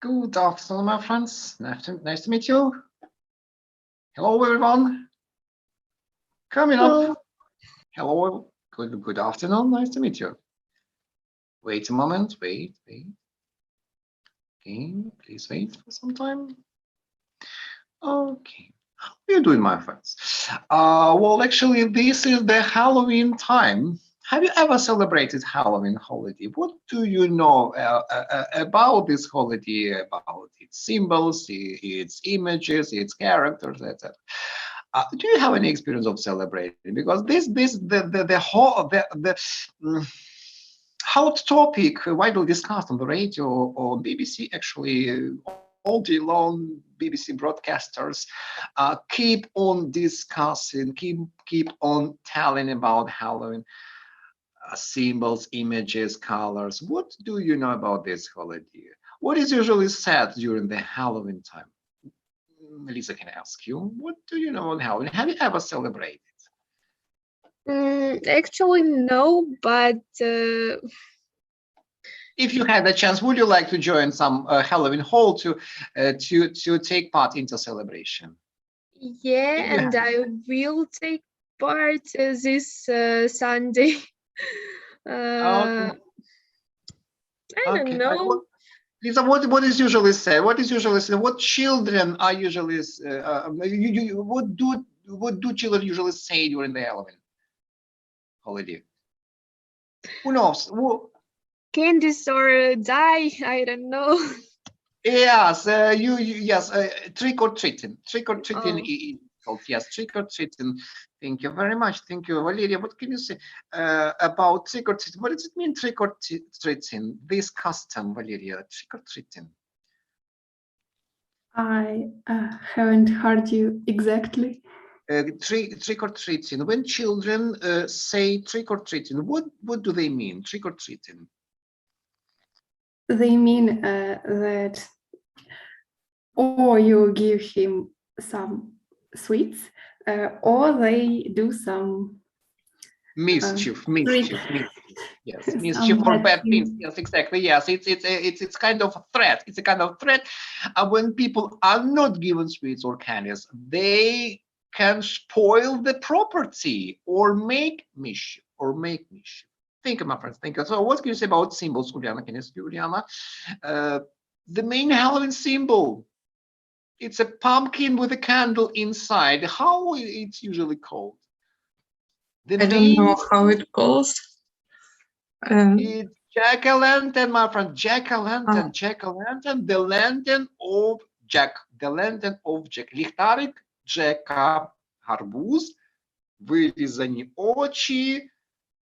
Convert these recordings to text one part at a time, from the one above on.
Good afternoon, my friends. Nice to meet you. Hello, everyone. Coming Hello. up. Hello. Good afternoon. Nice to meet you. Wait a moment. Wait. Okay, please wait for some time. Okay. How are you doing, my friends? Well, actually, this is the Halloween time. Have you ever celebrated Halloween holiday? What do you know about this holiday, about its symbols, its images, its characters, etc.? Do you have any experience of celebrating? Because the whole mm, hot topic widely discussed on the radio or BBC, actually all day long. BBC broadcasters keep on discussing, keep on telling about Halloween symbols, images, colors. What do you know about this holiday? What is usually said during the Halloween time? Lisa, can I ask you, what do you know about Halloween? Have you ever celebrated? Actually, no, but If you had a chance, would you like to join some Halloween hall to take part into celebration? yeah, If you and had, I will take part this Sunday. okay, uh, I don't okay. know. Lisa, what is usually said? What is usually said? What children are usually what do children usually say during the Halloween holiday? Who knows? Candies or die, I don't know. Yes, yes, trick or treating. Trick or treating Oh, is called, yes, trick or treating. Thank you very much. Thank you, Valeria. What can you say about trick or treating? What does it mean, trick or treating? This custom, Valeria, trick or treating. I haven't heard you exactly. Trick or treating. When children say trick or treating, what do they mean? Trick or treating. They mean that or you give him some sweets, or they do some Mischief. Yes, mischief some or bad bad things. things. Yes, exactly. Yes, it's kind of a threat. It's a kind of threat. When people are not given sweets or candies, they can spoil the property or make mischief. Think, my friends. Think. So, what can you say about symbols, Juliana? Can you ask you, Juliana? The main Halloween symbol. It's a pumpkin with a candle inside. How it's usually called? The I don't know main how it goes. It's jack-o'-lantern, my friend. Jack-o'-lantern. Jack-o'-lantern. The lantern of Jack. Ліхтарик Джека. Гарбуз. Вирізані очі.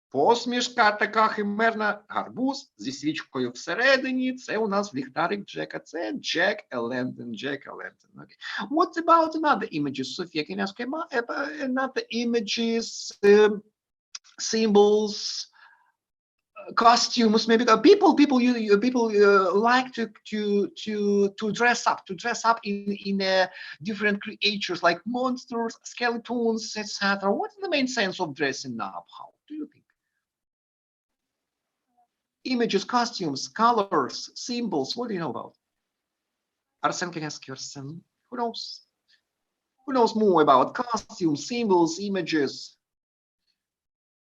Посмішка така химерна. Гарбуз зі свічкою всередині. Це у нас ліхтарик Джека. Це Jack-o'-lantern. Jack-o'-lantern. Okay. What about another images? Sophia, can you ask about another images, symbols, costumes? Maybe people like to dress up in different creatures like monsters, skeletons, etc. What is the main sense of dressing up? How do you think? Images, costumes, colors, symbols. What do you know about? Arsen, can I ask you, Arsen? Who knows more about costumes, symbols, images,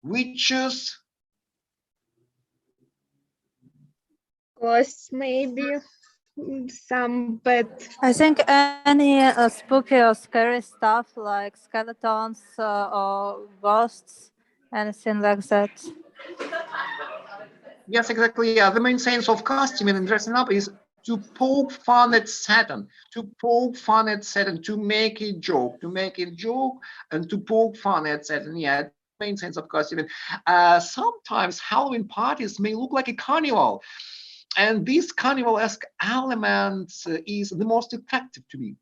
witches? ghosts maybe some, but I think any spooky or scary stuff like skeletons or ghosts, anything like that. Yes, exactly. Yeah, the main sense of costuming and dressing up is to poke fun at Satan, to make a joke, and to poke fun at Satan. Yeah, main sense of costuming. Sometimes Halloween parties may look like a carnival, and this carnival-esque element is the most attractive to me.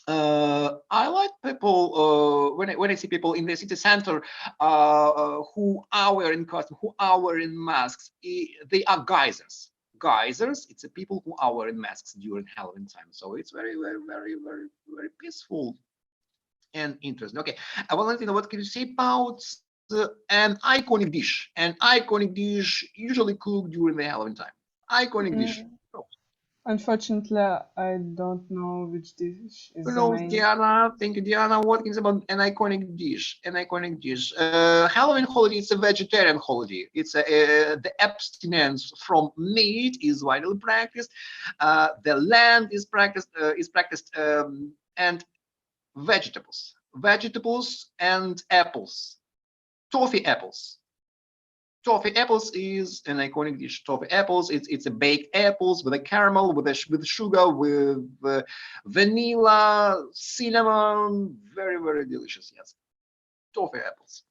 I like people when I see people in the city center who are wearing costumes, who are wearing masks. They are geysers. Geysers. It's the people who are wearing masks during Halloween time. So it's very peaceful and interesting. Okay, Valentina, what can you say about an iconic dish? An iconic dish usually cooked during the Halloween time. Iconic dish. Unfortunately, I don't know which dish is the Hello, main. Diana. Thank you, Diana. What is about an iconic dish? An iconic dish. Halloween holiday is a vegetarian holiday. It's the abstinence from meat is widely practiced. The land is practiced and vegetables and apples. Toffee apples. Toffee apples is an iconic dish. Toffee apples, it's a baked apples with a caramel, with sugar, with vanilla, cinnamon. Very, very delicious. Yes, toffee apples.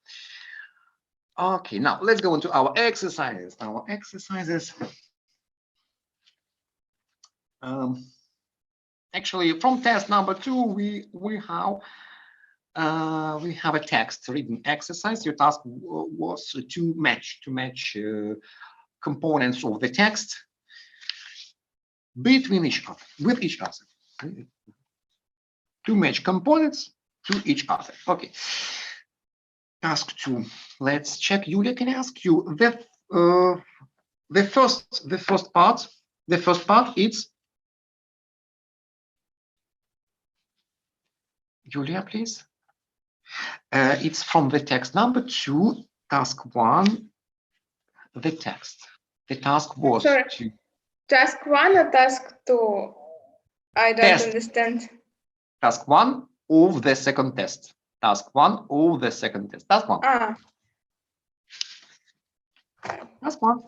Okay, now let's go into our exercises. Actually, from test number 2, we have a text reading exercise. Your task was to match components of the text between each other, with each other, to match components to each other. Okay. Task 2. Let's check. Yulia, can I ask you the first part? The first part is Yulia, please. It's from the text number 2, task 1. The text. The task was to Task 1 or task 2? I don't Test. understand. Task 1 of the second test. Task 1 of the second test. Task 1. Ah, Task 1.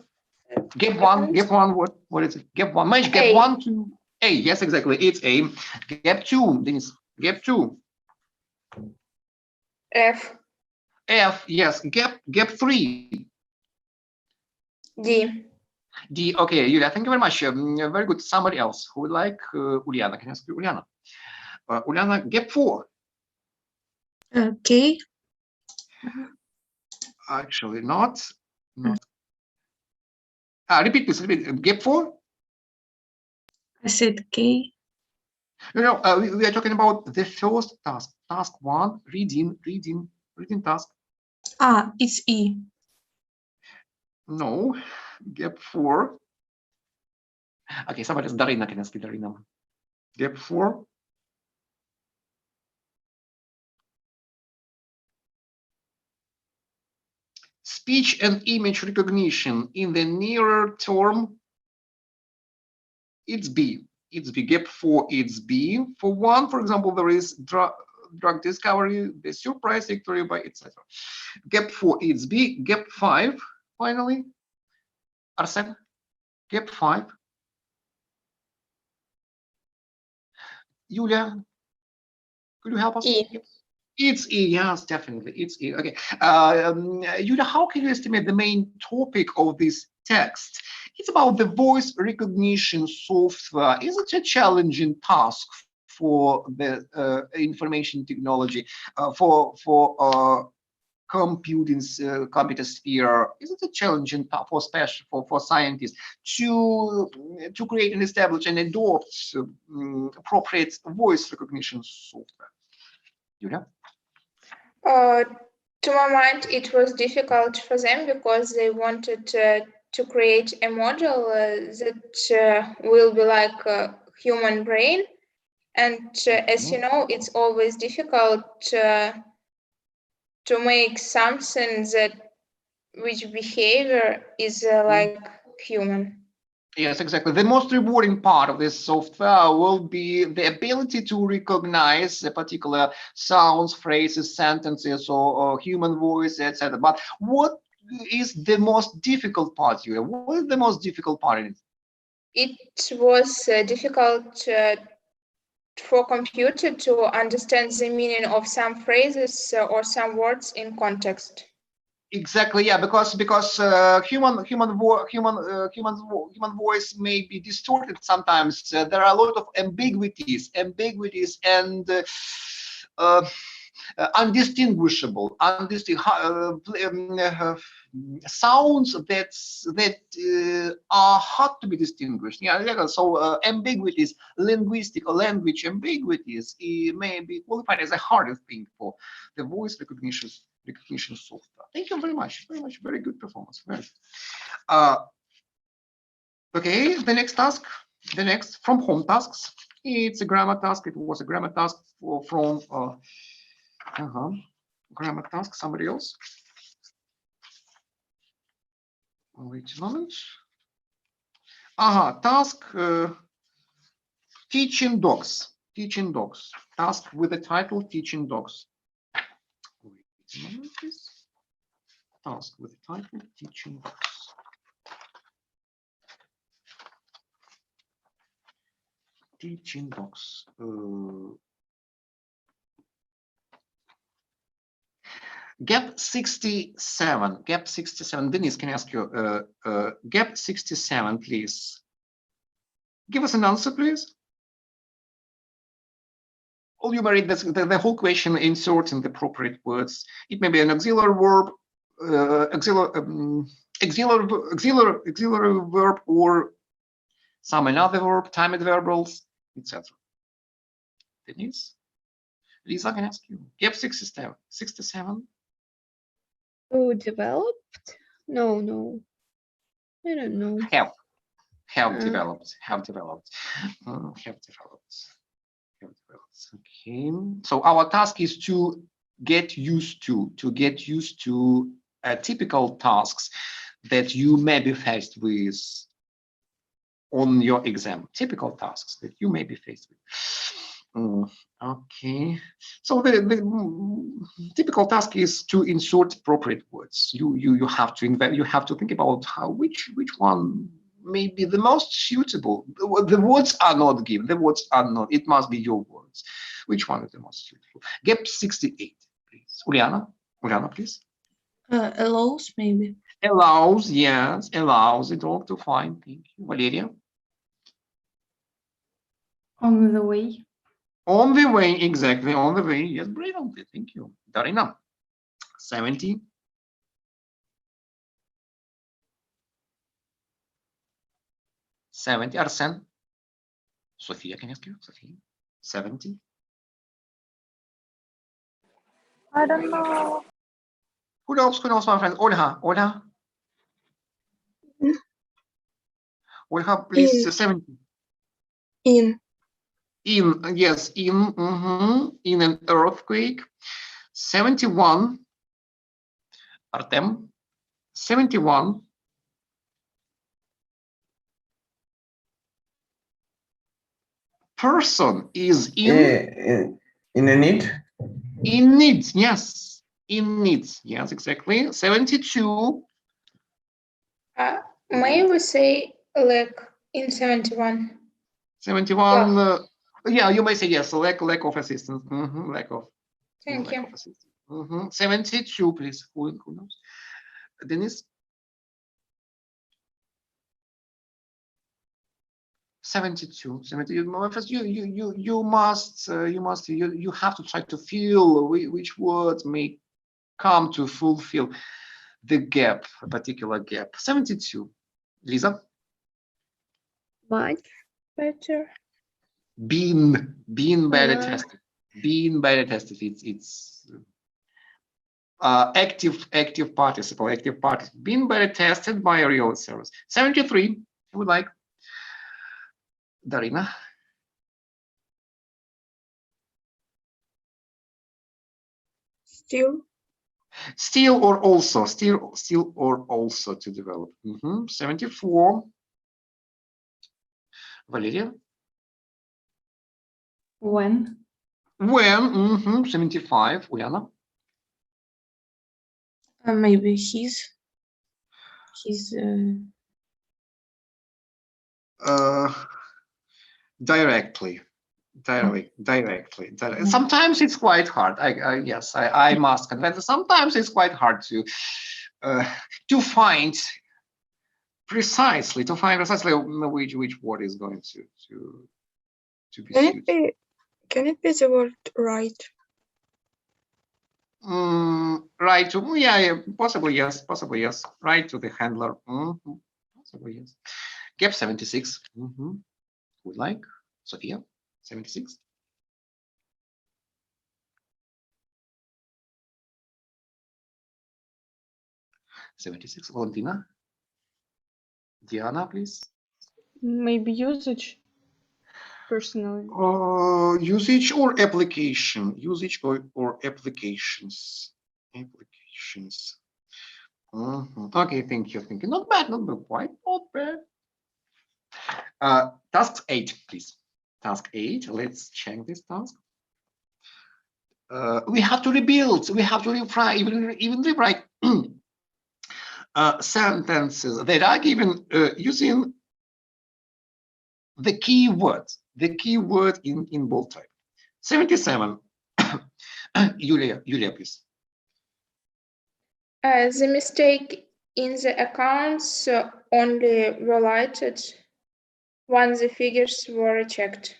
Gap 1. Gap 1. What is it? Gap 1. Match gap A. 1 to A. Yes, exactly. It's A. Gap 2. Denise. Gap 2. F, F. Yes. Gap 3. D. D. Okay, Yulia, thank you very much. Very good. Somebody else who would like? Uliana. Can I ask you, Uliana? Uliana, gap 4. K. Actually, not. Repeat, please. Repeat. Gap 4. I said K. No, we are talking about the first task. Task 1, reading task. Ah, it's E. No, gap 4. Okay, somebody else. Darina, can I ask you, Darina? Gap 4. Speech and image recognition in the nearer term. It's B. It's B. Gap 4. It's B. For 1, for example, there is drug discovery, the surprise victory by etc. Gap 4. It's B. Gap 5. Finally, Arsen. Gap 5. Yulia, could you help us? E. It's E, yes, definitely. It's E. Okay. Yulia, how can you estimate the main topic of this text? It's about the voice recognition software. Is it a challenging task for the information technology, for computer sphere? Is it a challenging task for scientists to create and establish and adopt appropriate voice recognition software? Yulia? To my mind, it was difficult for them because they wanted to create a model that will be like a human brain. And as you know, it's always difficult to make something which behavior is like human. Yes, exactly. The most rewarding part of this software will be the ability to recognize a particular sounds, phrases, sentences, or human voice, etc. But what is the most difficult part here? What is the most difficult part in it? It was difficult for computer to understand the meaning of some phrases or some words in context. Exactly, yeah, because human voice may be distorted sometimes. There are a lot of ambiguities and undistinguishable, sounds that are hard to be distinguished. Yeah, so ambiguities, linguistic or language ambiguities, may be qualified as the hardest thing for the voice recognition software. Thank you very much. Very good performance. Okay, the next task. The next, from home tasks. It's a grammar task. It was a grammar task from grammar task. Somebody else. Wait a moment. Task teaching dogs. Teaching dogs. Task with the title teaching dogs. Wait a moment, please. Task with the title teaching dogs. Teaching dogs. Gap 67. Gap 67. Denise, can I ask you? Gap 67, please. Give us an answer, please. Or you may read this, the whole question, inserting the appropriate words. It may be an auxiliary verb, auxiliary verb, or some another verb, timed verbals, etc. Denise, Lisa, can I ask you? Gap 67. 67. Oh, developed? No. I don't know. Have developed. Have developed. Okay. So our task is to get used to typical tasks that you may be faced with on your exam. Typical tasks that you may be faced with. Okay. So the typical task is to insert appropriate words. You have to think about which one may be the most suitable. The words are not given. The words are not. It must be your words. Which one is the most suitable? Gap 68, please. Uliana, please. Allows, maybe. Allows, yes, allows the dog to find. Thank you. Valeria. On the way. On the way, exactly, on the way. Yes, brilliantly. Thank you. Darina, 70. 70. Arsen. Sophia, can I ask you? Sophia, 70. I don't know. Who knows, my friend? Olha. Olha, please, 70. In. Yes, in an earthquake. 71. Artem, 71. Person is in a need. In need, yes. In need, yes, exactly. 72. May we say lack in 71? 71. Yeah, you may say yes. Lack of assistance. Lack of. Thank you. Of assistance. 72, please. Who knows? Denise. 72. You have to try to feel which words may come to fulfill the gap, a particular gap. 72. Lisa. Much better. Been better tested. Being better tested. It's active participle. Being better tested by a real service. 73. I would like. Darina. Still or also. Still or also to develop. 74. Valeria. When. 75. Uliana. Maybe his. Directly. Sometimes it's quite hard. I must confess. Sometimes it's quite hard to find precisely which word is going to be suited. Can it be the word right? Right to possibly yes. Right to the handler. Possibly yes. Gap 76. Would like Sophia. 76. Valentina. Diana, please. Maybe usage. Personally. Usage or application? Usage or applications? Applications. Okay, thank you. Not bad, not bad, quite not bad. Task 8, please. Task 8. Let's check this task. We have to rebuild. We have to even rewrite sentences that are given using the keyword in bold type. 77. Julia, please. The mistake in the accounts only related once the figures were checked.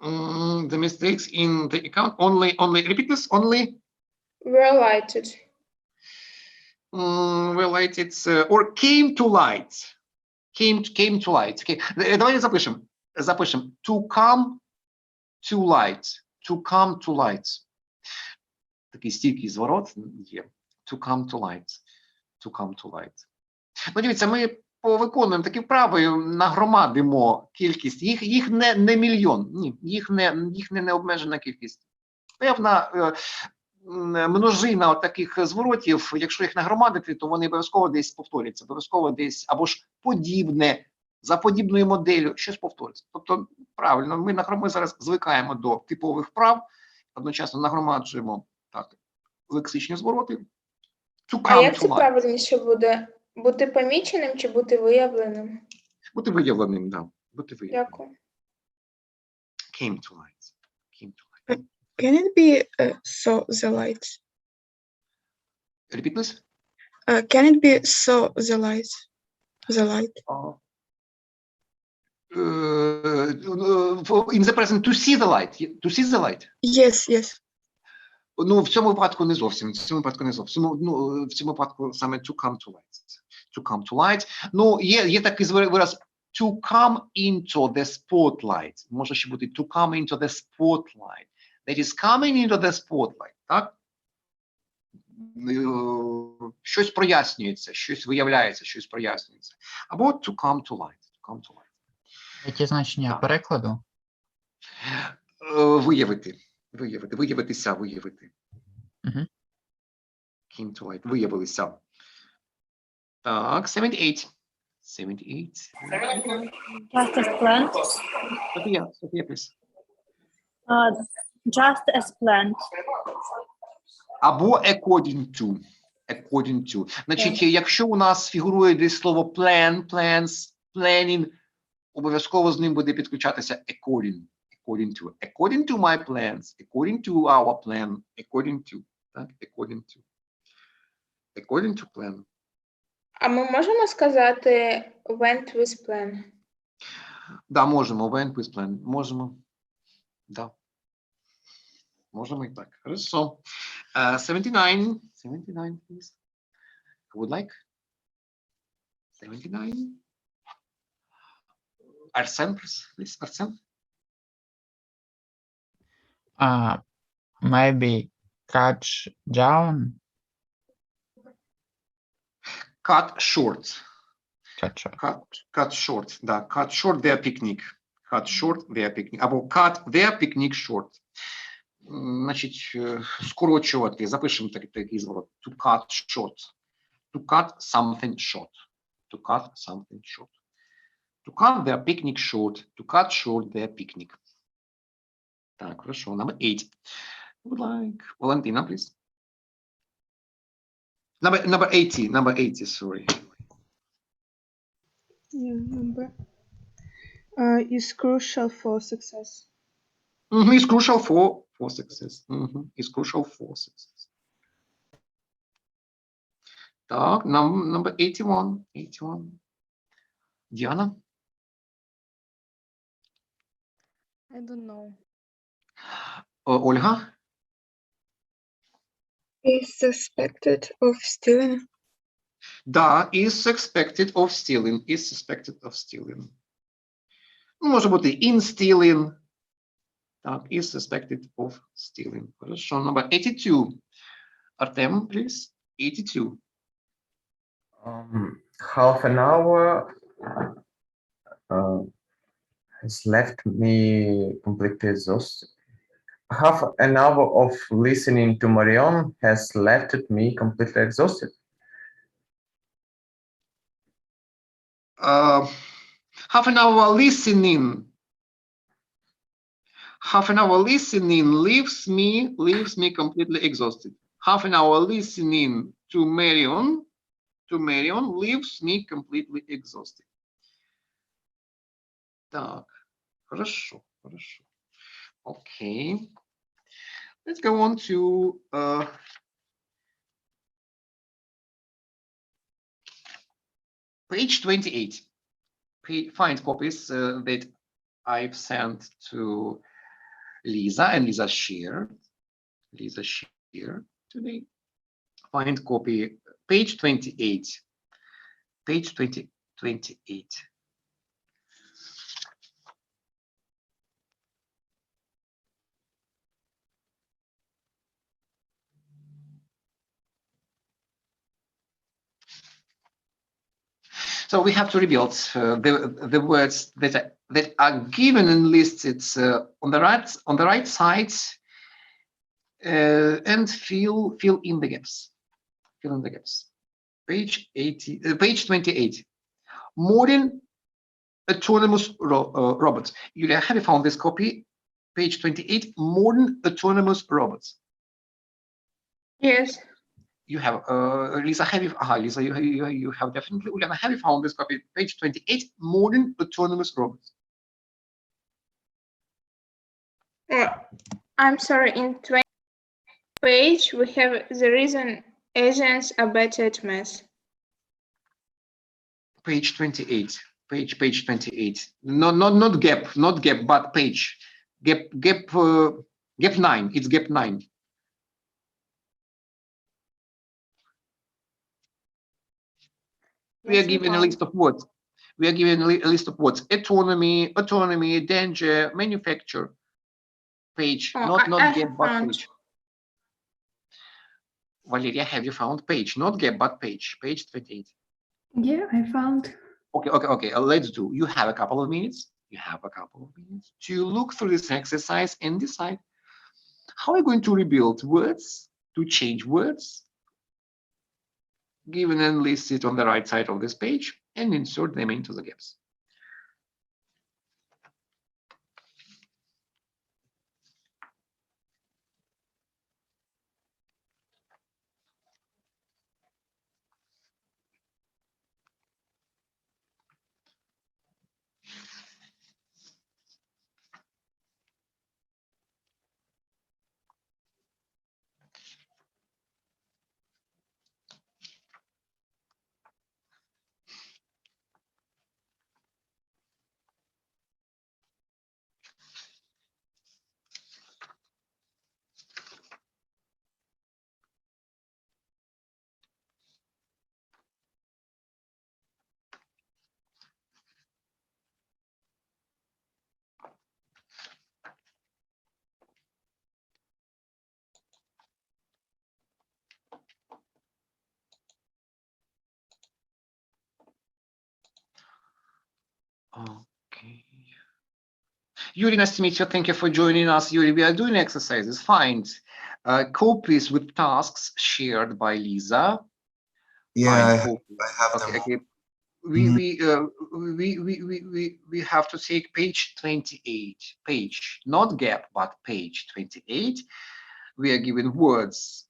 The mistakes in the account only repeat this, only Related. related or came to light. Came to light. Okay. Давайте запишем. To come to light. To come to light. Такий стійкий зворот є. To come to light. To come to light. Ну, дивіться, ми повиконуємо такі вправи, нагромадимо кількість. Їх не мільйон. Ні, їх не необмежена кількість. Певна множина таких зворотів, якщо їх нагромадити, то вони обов'язково десь повторяться, обов'язково десь або ж подібне, за подібною моделлю щось повториться. Тобто, правильно, ми зараз звикаємо до типових вправ, одночасно нагромаджуємо так, лексичні звороти. А як це правильніше буде? Бути поміченим чи бути виявленим? Бути виявленим, да. Бути виявленим. Дякую. Came to light. Came to light. Can it be saw the light? Repeat, please. Can it be saw the light? The light. In the present, to see the light. To see the light. Yes, yes. Ну, в цьому випадку не зовсім. В цьому випадку саме to come to light. To come to light. Ну, є такий вираз to come into the spotlight. Може ще бути to come into the spotlight. That is coming into the spotlight, так? Щось прояснюється, щось виявляється, щось прояснюється. Або to come to light. To come to light. Які значення перекладу? Виявити. Виявитися. Угу. Came to light. Виявилися. Так, 78. 78. Just as planned. Софія, please. Just as planned. Або according to. According to. Значить, якщо у нас фігурує десь слово plan, plans, planning, обов'язково з ним буде підключатися according. According to. According to my plans. According to our plan. According to. Так? According to. According to plan. А ми можемо сказати went with plan? Да, можемо. Went with plan. Можемо. Да. Можемо і так. Хорошо. 79. 79, please. Who would like? 79. Арсен, please. Арсен. Maybe cut down. Cut short. Cut short. Cut short. Да, cut short their picnic. Cut short their picnic. Або cut their picnic short. Значить, скорочувати. Запишемо такий зворот. To cut short. To cut something short. To cut something short. To cut their picnic short. To cut short their picnic. Так, хорошо. Number 8. Would like Valentina, please. Number 80. Number 80, sorry. Yeah, number is crucial for success. It's crucial for success. It's crucial for success. Так, number 81. 81. Diana? I don't know. Olga? Is suspected of stealing. Да, is suspected of stealing. Is suspected of stealing. Ну, може бути in stealing. Так, is suspected of stealing. Хорошо. Number 82. Artem, please. 82. Half an hour has left me completely exhausted. Half an hour of listening to Marion has left me completely exhausted. Half an hour listening. Half an hour listening leaves me completely exhausted. Half an hour listening to Marion leaves me completely exhausted. Так, хорошо. Okay. Let's go on to page 28. Find copies that I've sent to Lisa, and Lisa shared today. Find copy, page 28. Page 28. So we have to rebuild the words that are given and listed on the right side, and fill in the gaps. Fill in the gaps. Page 28. Modern autonomous robots. Yulia, have you found this copy? Page 28. Modern autonomous robots. Yes. You have Lisa. Have you? Lisa, you have definitely. Uliana, have you found this copy? Page 28. Modern autonomous robots. I'm sorry. In 20 page, we have the reason agents are better at math. Page 28. Page 28. Not gap, but page. Gap 9. It's gap 9. We are given a list of words. We are given a list of words: autonomy, danger, manufacture. Page, not gap, but page. Valeria, have you found page? Not gap, but page. Page 28. Yeah, I found. Okay. Let's do. You have a couple of minutes. To look through this exercise and decide how are you going to rebuild words, to change words, given and listed on the right side of this page, and insert them into the gaps. Okay. Yuri, nice to meet you. Thank you for joining us. Yuri, we are doing exercises. Find copies with tasks shared by Lisa. Yeah, I have them. Okay. We have to take page 28. Page, not gap, but page 28. We are given words: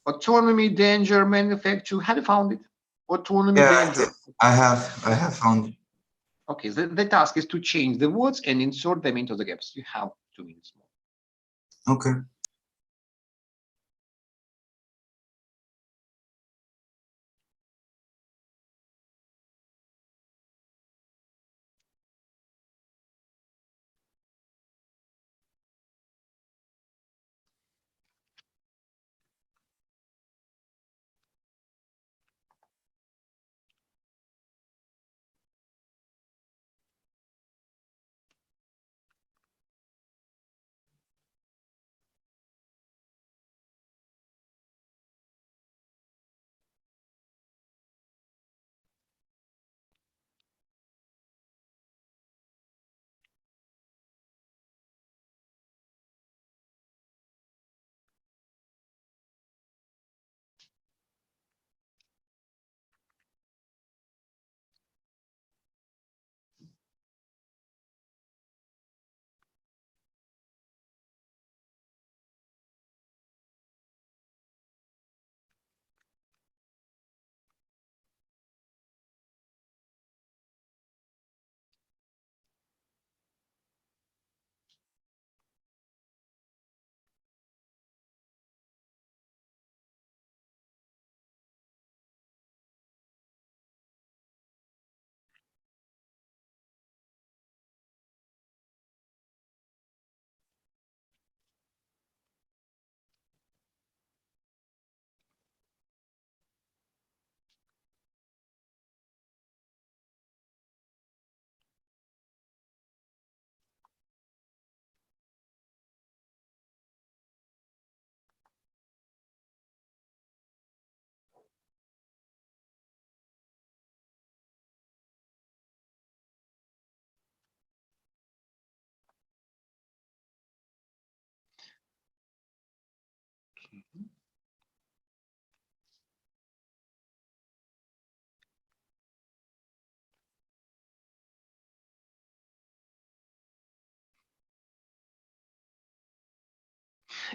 autonomy, danger, manufacture. Have you found it? Autonomy, danger. I have found it. Okay, the task is to change the words and insert them into the gaps. You have 2 minutes more. Okay.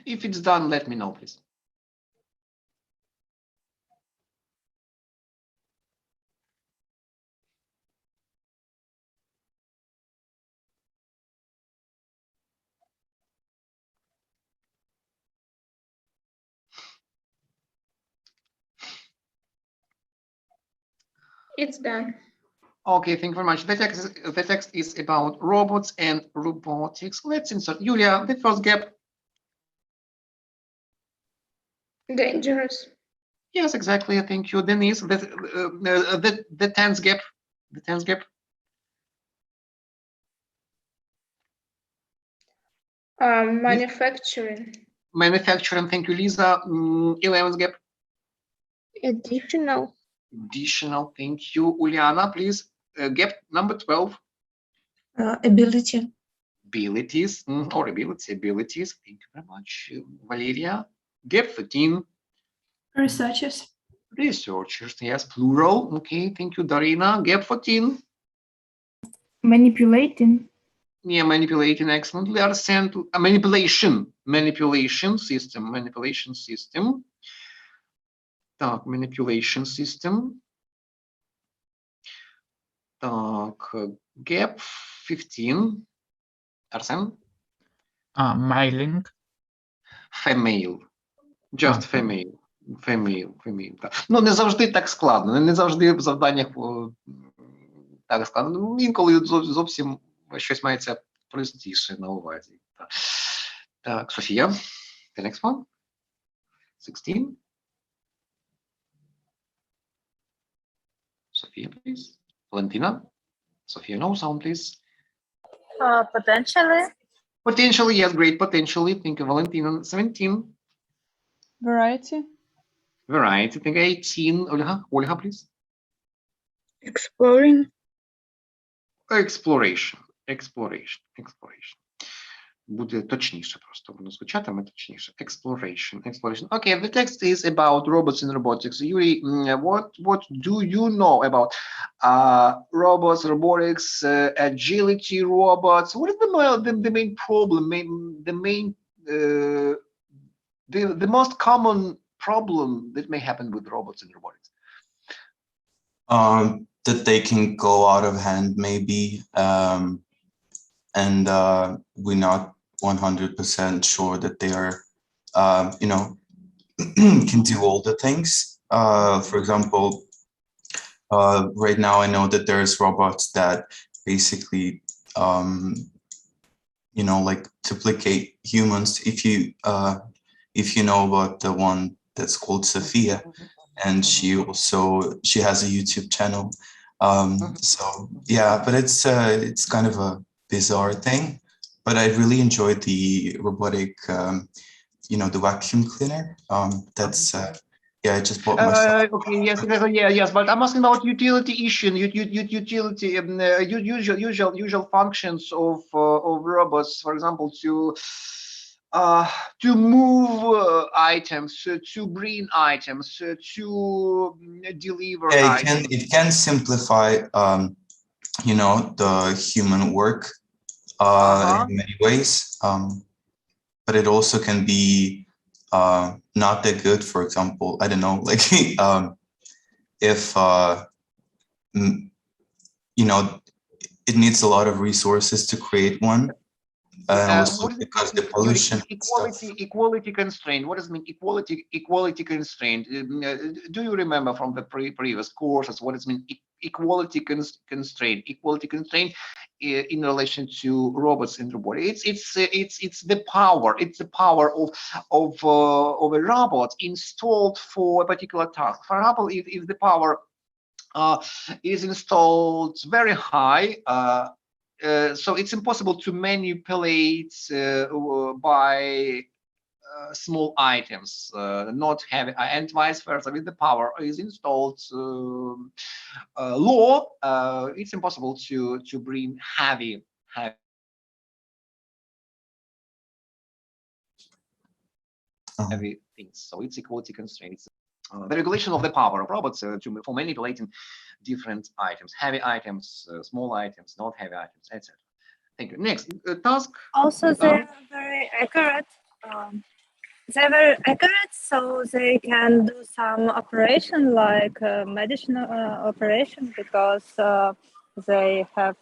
If it's done, let me know, please. It's done. Okay, thank you very much. The text is about robots and robotics. Let's insert. Julia, the first gap. Dangerous. Yes, exactly. Thank you, Denise. The tense gap. The tense gap. Manufacturing. Manufacturing. Thank you, Lisa. 11th gap. Additional. Additional. Thank you, Uliana. Please. Gap number 12. Ability. Abilities or abilities. Thank you very much, Valeria. Gap 13. Researchers. Researchers. Yes, plural. Okay, thank you, Darina. Gap 14. Manipulating. Yeah, manipulating. Excellently. Arsene. Manipulation system. Так, manipulation system. Так, gap 15. Арсен? Mailing. Female. Just female. Female. Так. Ну, не завжди так складно. Не завжди в завданнях так складно. Інколи зовсім щось мається простіше на увазі. Так, Софія. The next one. 16. Sophia, please. Valentina. Sophia, no sound, please. Potentially. Potentially, yes, great. Potentially. Thank you, Valentina. 17. Variety. Variety. Thank you. 18. Olga, please. Exploring. Exploration. Буде точніше просто воно звучатиме точніше. Exploration. Okay, the text is about robots and robotics. Yuri, what do you know about robots, robotics, agility robots? What is the main problem? The most common problem that may happen with robots and robotics? That they can go out of hand, maybe. And we're not 100% sure that they are, can do all the things. For example, right now I know that there's robots that basically, like duplicate humans. If you know about the one that's called Sophia, and she has a YouTube channel. So yeah, but it's kind of a bizarre thing, but I really enjoyed the robotic, the vacuum cleaner. That's I just bought myself. Okay, yes, but I'm asking about utility issue, utility, usual functions of robots, for example, to move items, to bring items, to deliver items. It can simplify, the human work in many ways, but it also can be not that good. For example, I don't know, like if it needs a lot of resources to create one. Also because the pollution. Equality constraint. What does it mean? Equality constraint. Do you remember from the previous courses what does it mean? Equality constraint. Equality constraint in relation to robots and robotics. It's the power. It's the power of a robot installed for a particular task. For example, if the power is installed very high. So it's impossible to manipulate by small items, not heavy, and vice versa. With the power is installed low, it's impossible to bring heavy things things. So it's equality constraint. It's the regulation of the power of robots for manipulating different items, heavy items, small items, not heavy items, etc. Thank you. Next task. Also, they're very accurate. They're very accurate, so they can do some operation like medicinal operation because they have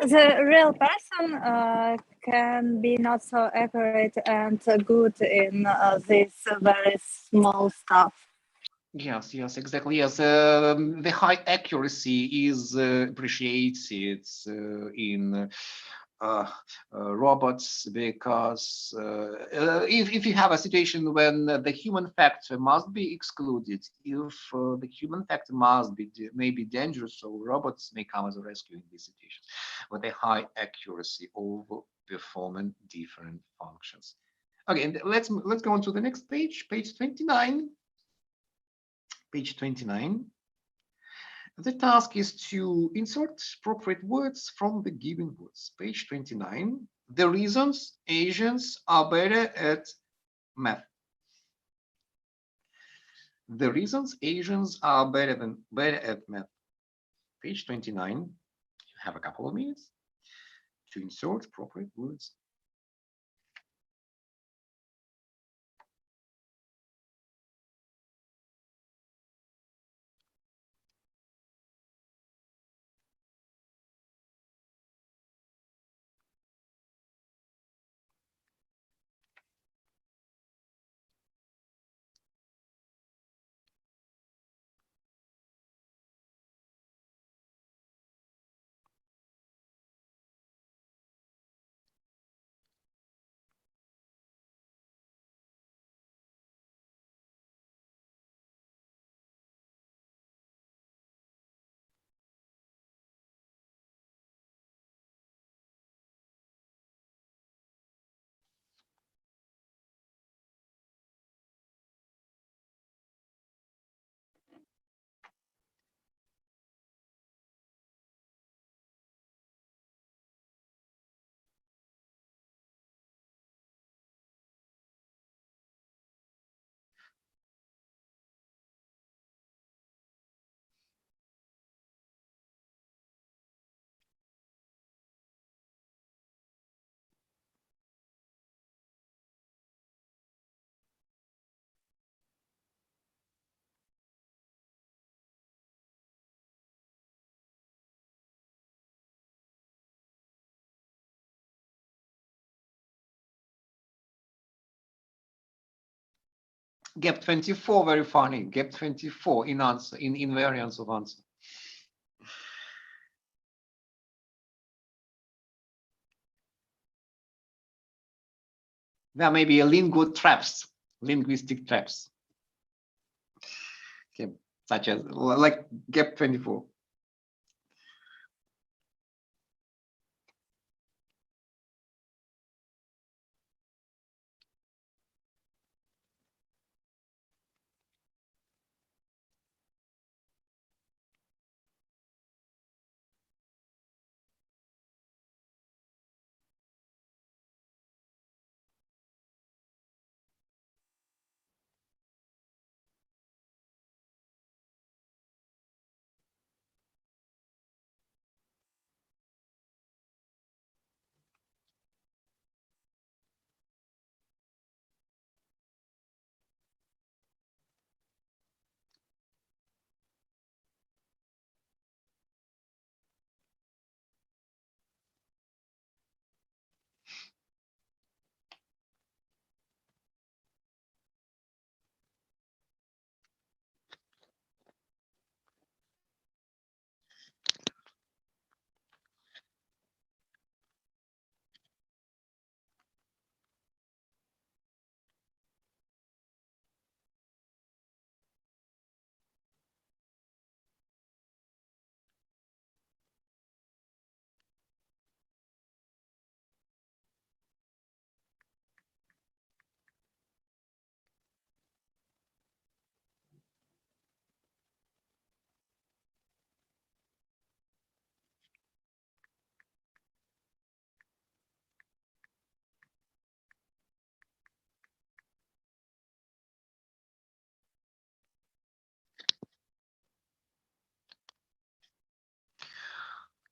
the real person can be not so accurate and good in this very small stuff. Yes, yes, exactly. Yes, the high accuracy is appreciated in robots because if you have a situation when the human factor must be excluded, if the human factor may be dangerous, so robots may come as a rescue in these situations with a high accuracy of performing different functions. Okay, and let's go on to the next page, page 29. Page 29. The task is to insert appropriate words from the given words. Page 29. The reasons Asians are better at math. The reasons Asians are better at math. Page 29. You have a couple of minutes to insert appropriate words. Gap 24, very funny. Gap 24 in answer, in invariance of answer. There may be a linguistic traps. Okay, such as like gap 24.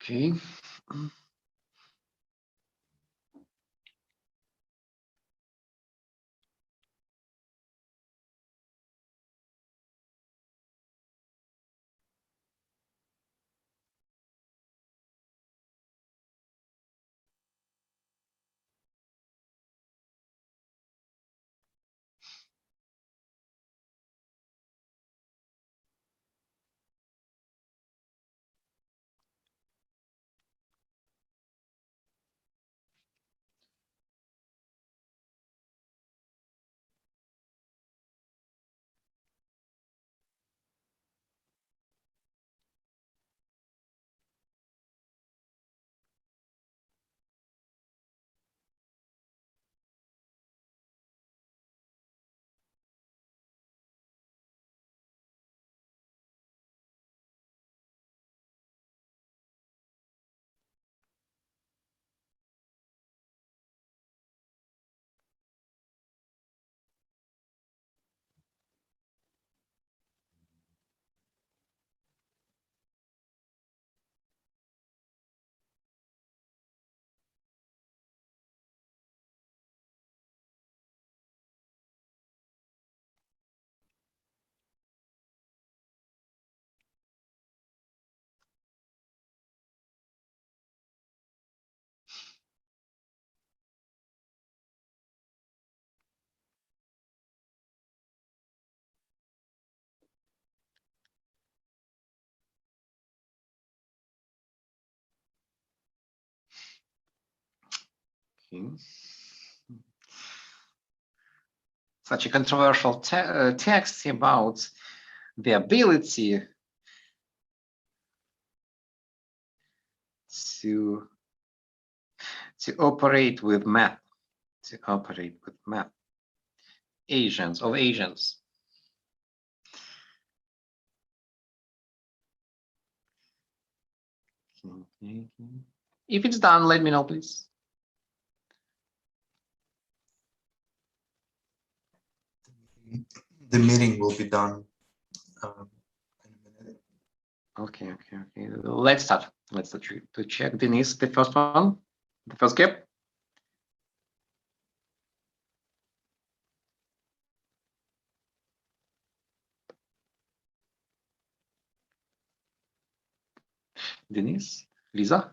Okay. Okay. Such a controversial text about the ability to operate with math, agents. Okay. If it's done, let me know, please. The meeting will be done in a minute. Okay. Let's start. Let's start to check. Denise, the first one, the first gap. Denise, Lisa.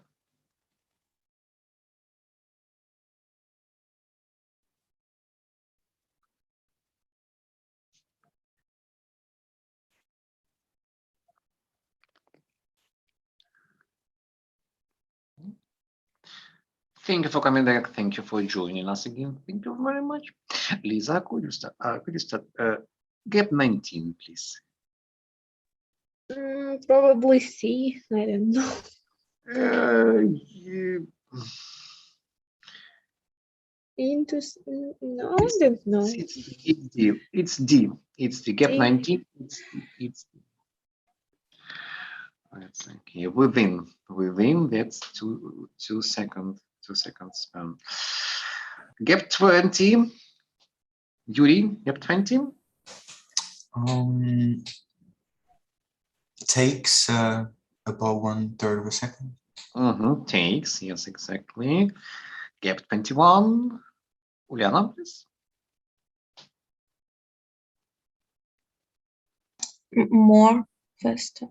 Thank you for coming back. Thank you for joining us again. Thank you very much. Lisa, could you start? Gap 19, please. Probably C. I don't know. No, I don't know. It's D. It's the gap D. 19. It's let's see. Okay. Within that's two seconds span. Gap 20. Yuri, gap 20. Takes about 1/3 of a second. Takes, yes, exactly. Gap 21. Uliana, please. More faster.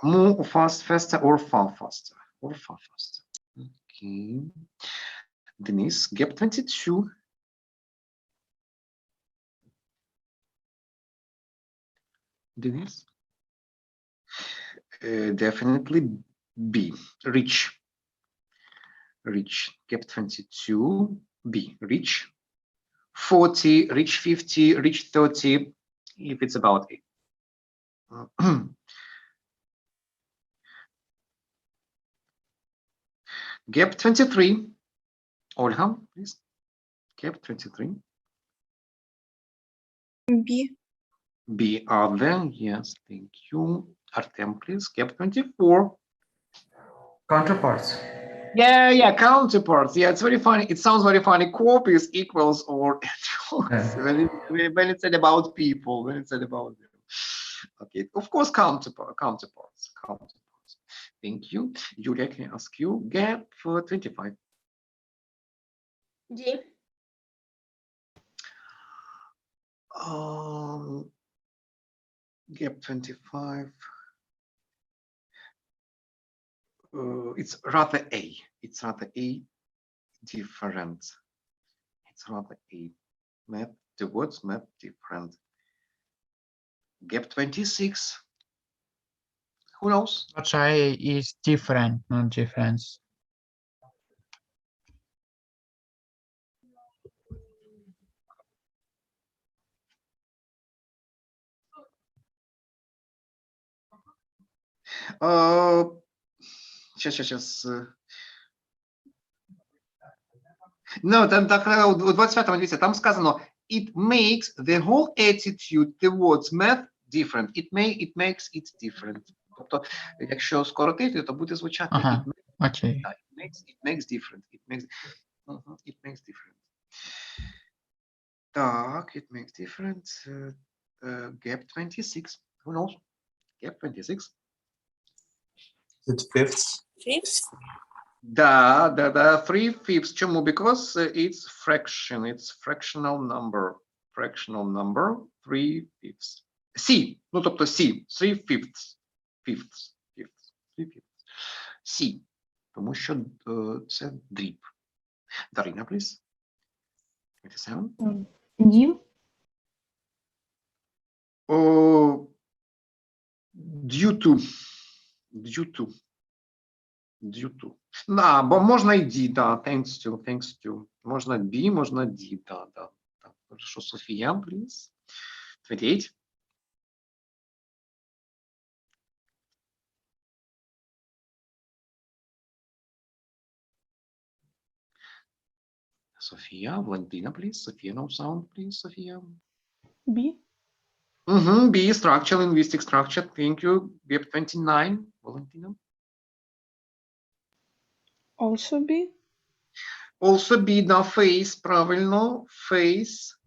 More faster, or far faster? Okay. Denise, gap 22. Denise? Definitely B. Reach. Gap 22. B. Reach. 40. Reach 50. Reach 30. If it's about it. Gap 23. Olha, please. Gap 23. B. B. Other. Yes, thank you. Artem, please. Gap 24. Counterparts. Yeah, counterparts. Yeah, it's very funny. It sounds very funny. Copies, equals, or when it's said about people, when it's said about them. Okay, of course, counterparts. Thank you. Julia, can I ask you? Gap for 25. D. Gap 25. It's rather A. It's rather A different. It's rather A. Math, the words math different. Gap 26. Who knows? But I is different, not difference. Сейчас. No, там так у 25-му, дивіться, там сказано it makes the whole attitude towards math different. It makes it different. Тобто, якщо скоротити, то буде звучати Ага, it окей. makes different. It makes different. Так, it makes different. Gap 26. Who knows? Gap 26. Is it fifth? Fifth? Да, 3/5. Чому? Because it's fraction. It's fractional number. Fractional number 3/5. C. Ну, тобто C. 3/5. Fifths. 3/5. C. Тому що це дріб. Дарина, please. 27. D. Due to. Да, бо можна і D, да, thanks to. Можна B, можна D, да. Так, хорошо, Софія, please. 28. Софія, Валентина, please. Софія, no sound, please, Софія. B. B, structure, linguistic structure, thank you. Gap 29, Валентина. Also B. Also B, да, face, правильно, face.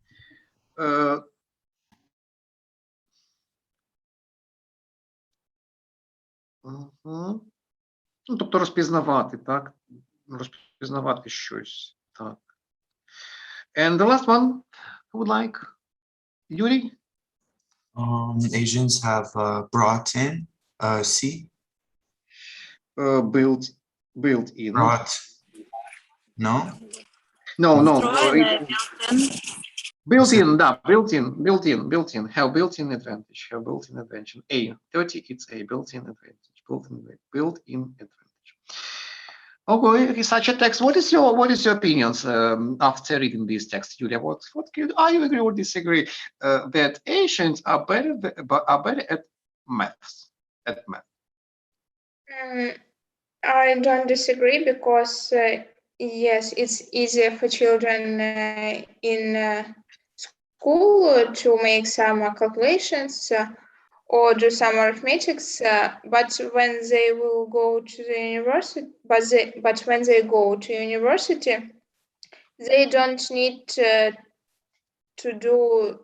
Ну, тобто розпізнавати, так? Розпізнавати щось, так. And the last one, who would like? Yuri? Asians have brought in C. Built in. Brought. No. No. Built in. Built in. Have built-in advantage. A. 30, it's a built-in advantage. Built-in advantage. Okay, such a text. What is your opinions after reading this text, Julia? Are you agree or disagree that Asians are better at maths? I don't disagree because yes, it's easier for children in school to make some calculations or do some arithmetics, but when they will go to the university, but when they go to university, they don't need to do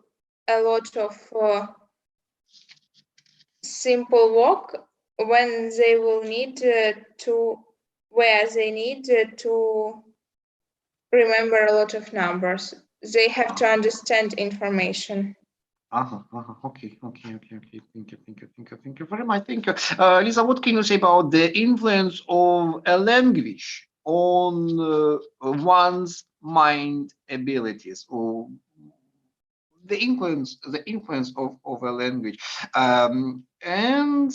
a lot of simple work when they will need to remember a lot of numbers. They have to understand information. Okay. Thank you very much. Thank you. Lisa, what can you say about the influence of a language on one's mind abilities, or the influence of a language, and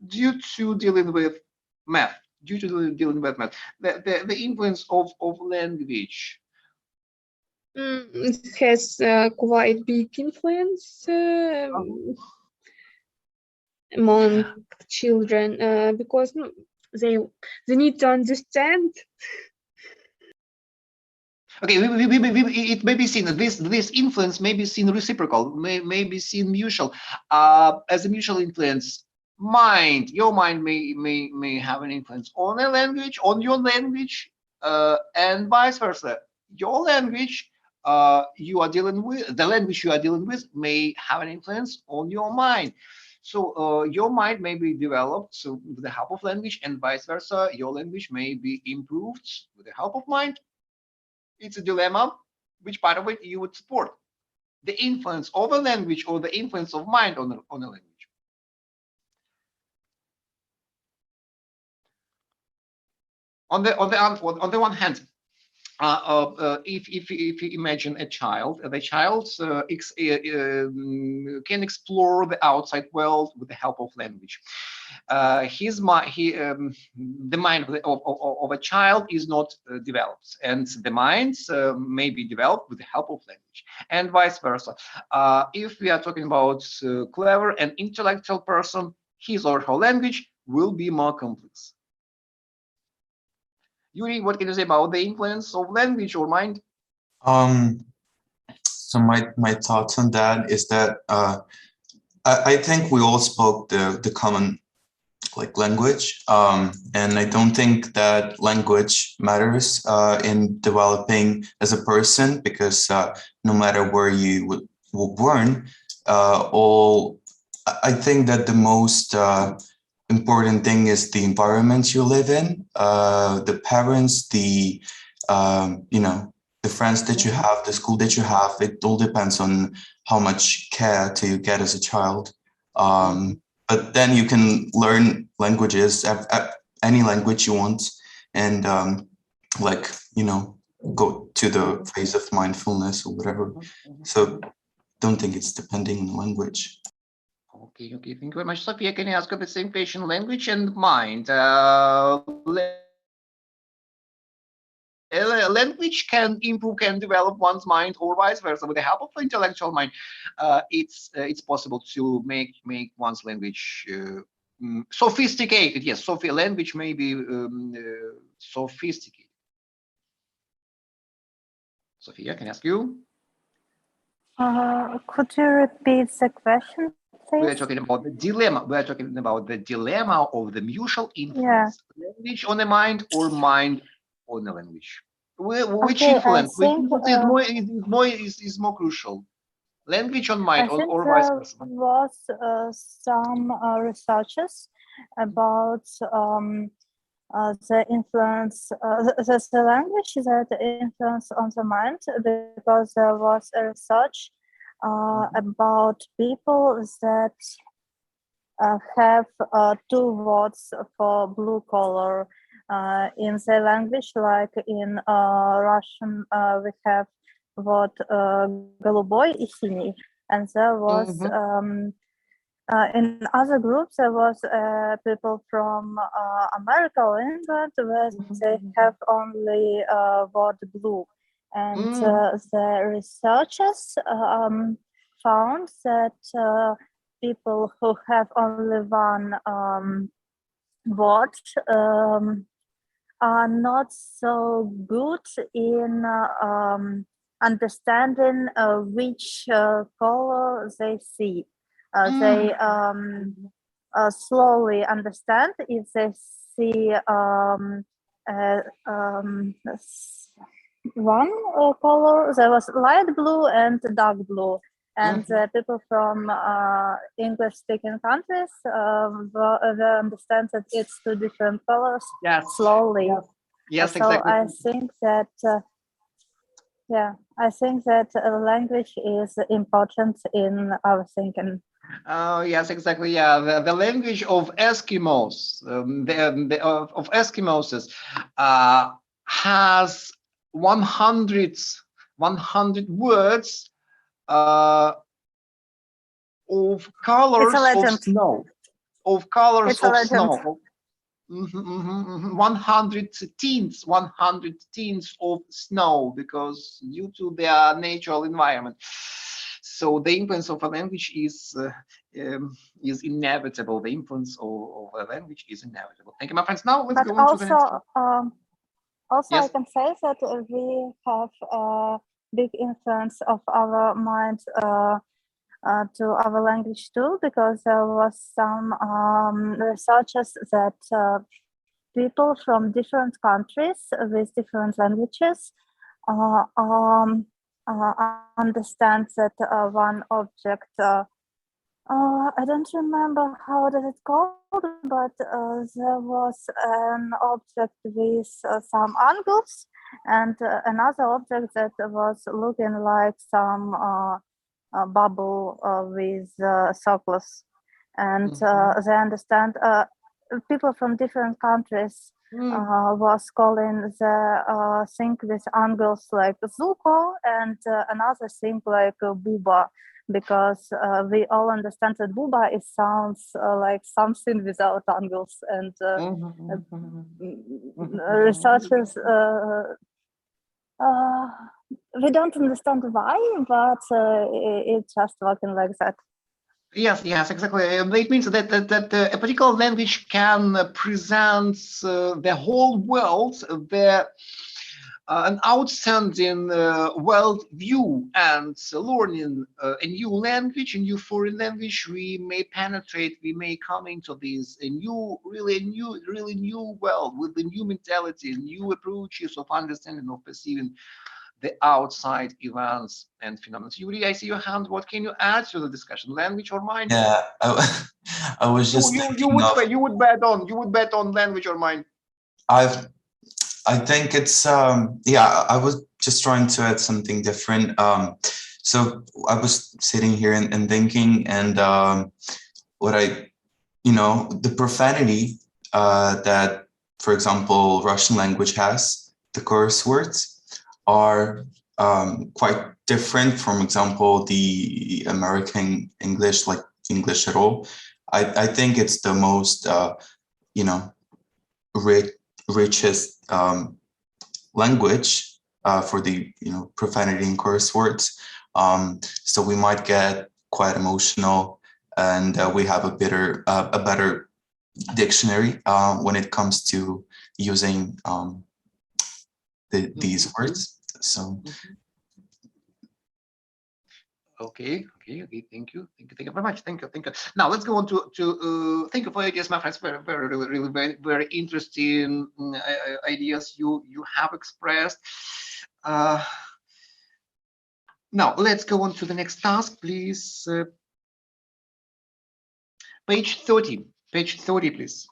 due to dealing with math, the influence of language? It has quite big influence among children because they need to understand. Okay, it may be seen this influence may be seen reciprocal, may be seen mutual, as a mutual influence. Your mind may have an influence on a language, on your language, and vice versa. Your language you are dealing with, the language you are dealing with may have an influence on your mind. So your mind may be developed with the help of language, and vice versa. Your language may be improved with the help of mind. It's a dilemma. Which part of it you would support? The influence of a language or the influence of mind on a language? On the one hand, if you imagine a child, the child can explore the outside world with the help of language. The mind of a child is not developed, and the mind may be developed with the help of language, and vice versa. If we are talking about clever and intellectual person, his or her language will be more complex. Yuri, what can you say about the influence of language or mind? So my thoughts on that is that I think we all spoke the common language, and I don't think that language matters in developing as a person, because no matter where you were born, I think that the most important thing is the environment you live in, the parents, the the friends that you have, the school that you have. It all depends on how much care you get as a child. But then you can learn languages, any language you want, and go to the phase of mindfulness or whatever. So don't think it's depending on language. Okay, thank you very much. Sophia, can I ask you the same question? Language and mind. Language can improve, can develop one's mind, or vice versa. With the help of intellectual mind, it's possible to make one's language sophisticated. Yes, Sophia, language may be sophisticated. Sophia, can I ask you? Could you repeat the question, please? We are talking about the dilemma. We are talking about the dilemma of the mutual influence. Yeah. Language on the mind or mind on the language. Which influence? Which influence is more crucial? Language on mind or vice versa? There was some researches about the influence, the language that influence on the mind, because there was a research about people that have two words for blue color in the language, like in Russian we have word голубой и синий, and there was in other groups there was people from America or England where they have only word blue, and the researchers found that people who have only one word are not so good in understanding which color they see. They slowly understand if they see one color. There was light blue and dark blue, and people from English-speaking countries will understand that it's two different colors slowly. Yes, so exactly. I think that I think that language is important in our thinking. Oh, yes, exactly. Yeah, the language of Eskimos, of Eskimos, has 100 words of colors of snow. Of colors of snow. 100 tints of snow, because due to their natural environment. So the influence of a language is inevitable. The influence of a language is inevitable. Thank you, my friends. Now let's go on to the next one. Also, yes. I can say that we have a big influence of our mind to our language too, because there was some researchers that people from different countries with different languages understand that one object. I don't remember how does it called, but there was an object with some angles and another object that was looking like some bubble with circles. And they understand people from different countries was calling the thing with angles like Zuko and another thing like Buba, because we all understand that Buba is sounds like something without angles, and researchers we don't understand why, but it's just working like that. Yes, yes, exactly. It means that a particular language can present the whole world an outstanding world view, and learning a new language, a new foreign language, we may penetrate, we may come into this really new world with a new mentality, new approaches of understanding, of perceiving the outside events and phenomena. Yuri, I see your hand. What can you add to the discussion? Language or mind? Yeah, I was just thinking of. You would bet on language or mind. I think it's yeah. I was just trying to add something different. So I was sitting here and thinking, and what the profanity that, for example, Russian language has, the curse words are quite different from, example, the American English, like English at all. I think it's the most richest language for the profanity and curse words. So we might get quite emotional, and we have a better dictionary when it comes to using these words. So okay. Thank you very much. Thank you. Now let's go on to thank you for ideas, my friends. Very interesting ideas you have expressed. Now let's go on to the next task, please. Page 30. Page 30, please.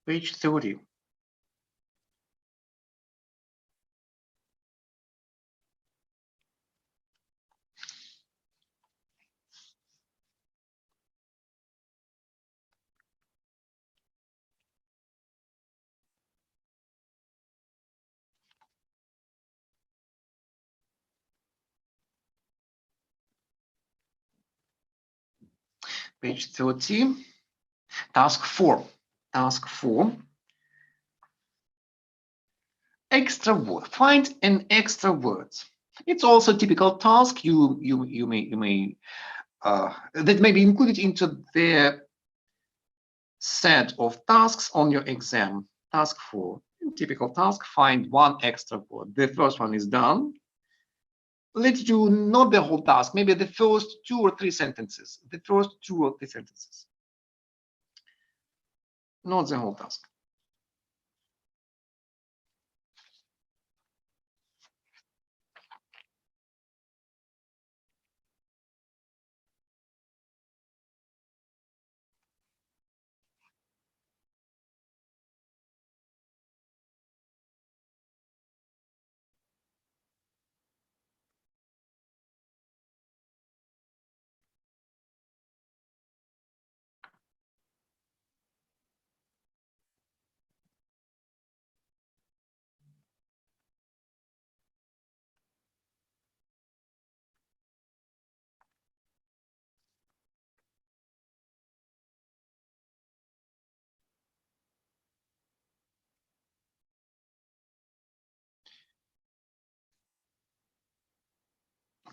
Page 30. Page 30. Task 4. Task 4. Extra word. Find an extra word. It's also a typical task. You may that may be included into the set of tasks on your exam. Task 4. Typical task. Find one extra word. The first one is done. Let's do not the whole task. Maybe the first 2 or 3 sentences. The first 2 or 3 sentences. Not the whole task.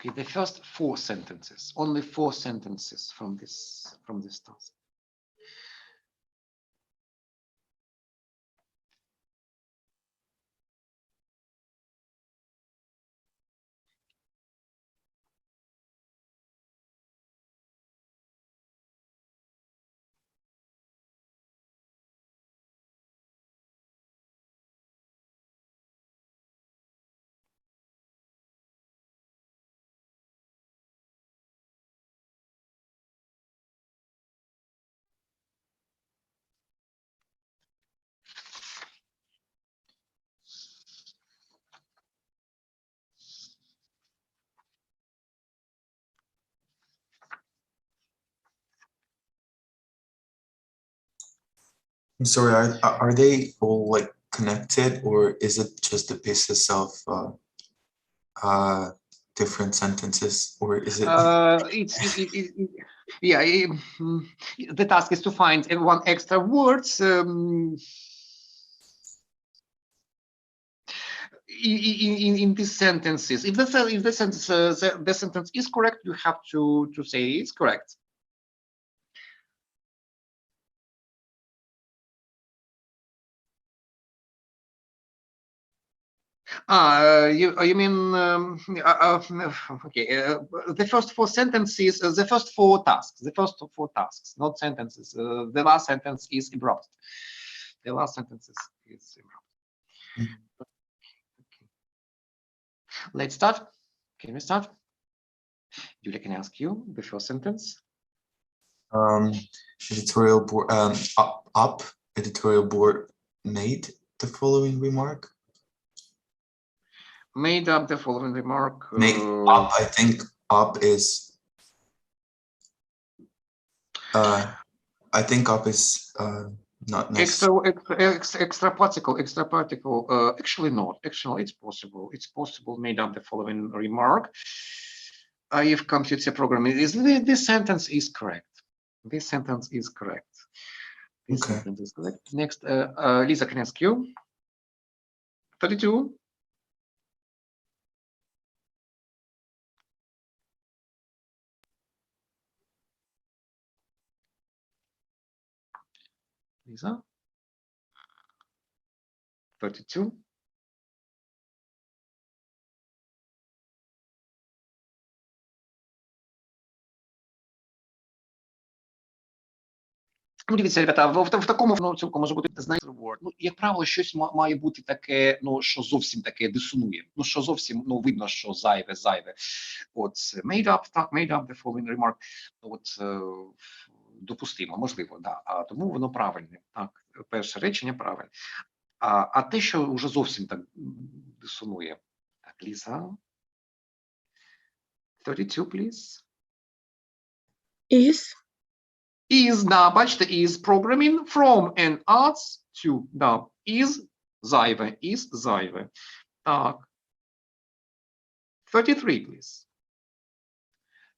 Okay, the first 4 sentences, only 4 sentences from this task. I'm sorry, are they all like connected, or is it just the pieces of different sentences, or is it? Yeah. The task is to find one extra words. In these sentences, if the sentence is correct, you have to say it's correct. You mean okay? The first four sentences, the first four tasks, not sentences. The last sentence is abrupt. The last sentence is abrupt. Let's start. Can we start? Julia, can I ask you the first sentence? Editorial board up editorial board made the following remark. Made up the following remark. Make up. I think up is. I think up is not necessary. Extra particle. Actually not. Actually, it's possible. It's possible. Made up the following remark. If computer programming is this sentence is correct. This sentence is correct. This sentence is correct. Next, Lisa, can I ask you? 32. Lisa? 32. Ну, дивіться, ребята, в такому цілком може бути, знаєте, word. Ну, як правило, щось має бути таке, ну, що зовсім таке дисонує. Ну, що зовсім, ну, видно, що зайве. От, made up, так, made up the following remark. От, допустимо, можливо, да. А тому воно правильне. Так, перше речення правильне. А те, що вже зовсім так дисонує. Так, Ліза. 32, please. Is, да, бачите, is programming from an arts to, да, is зайве. Так. 33, please.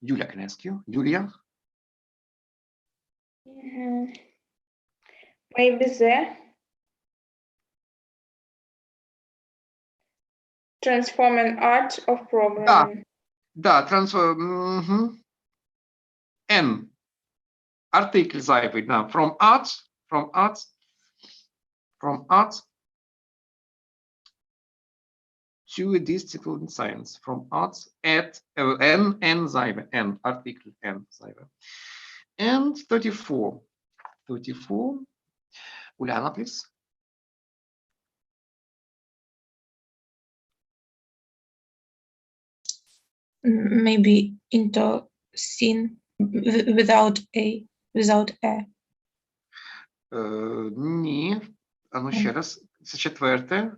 Julia, can I ask you? Julia? Maybe the transforming art of programming. Да, transform, N. Артикль зайвий, да. From arts to a discipline science. From arts at N зайве. N. Артикль N зайве. And 34. 34. Uliana, please. Maybe into scene without a. Ні. А ну ще раз. 34.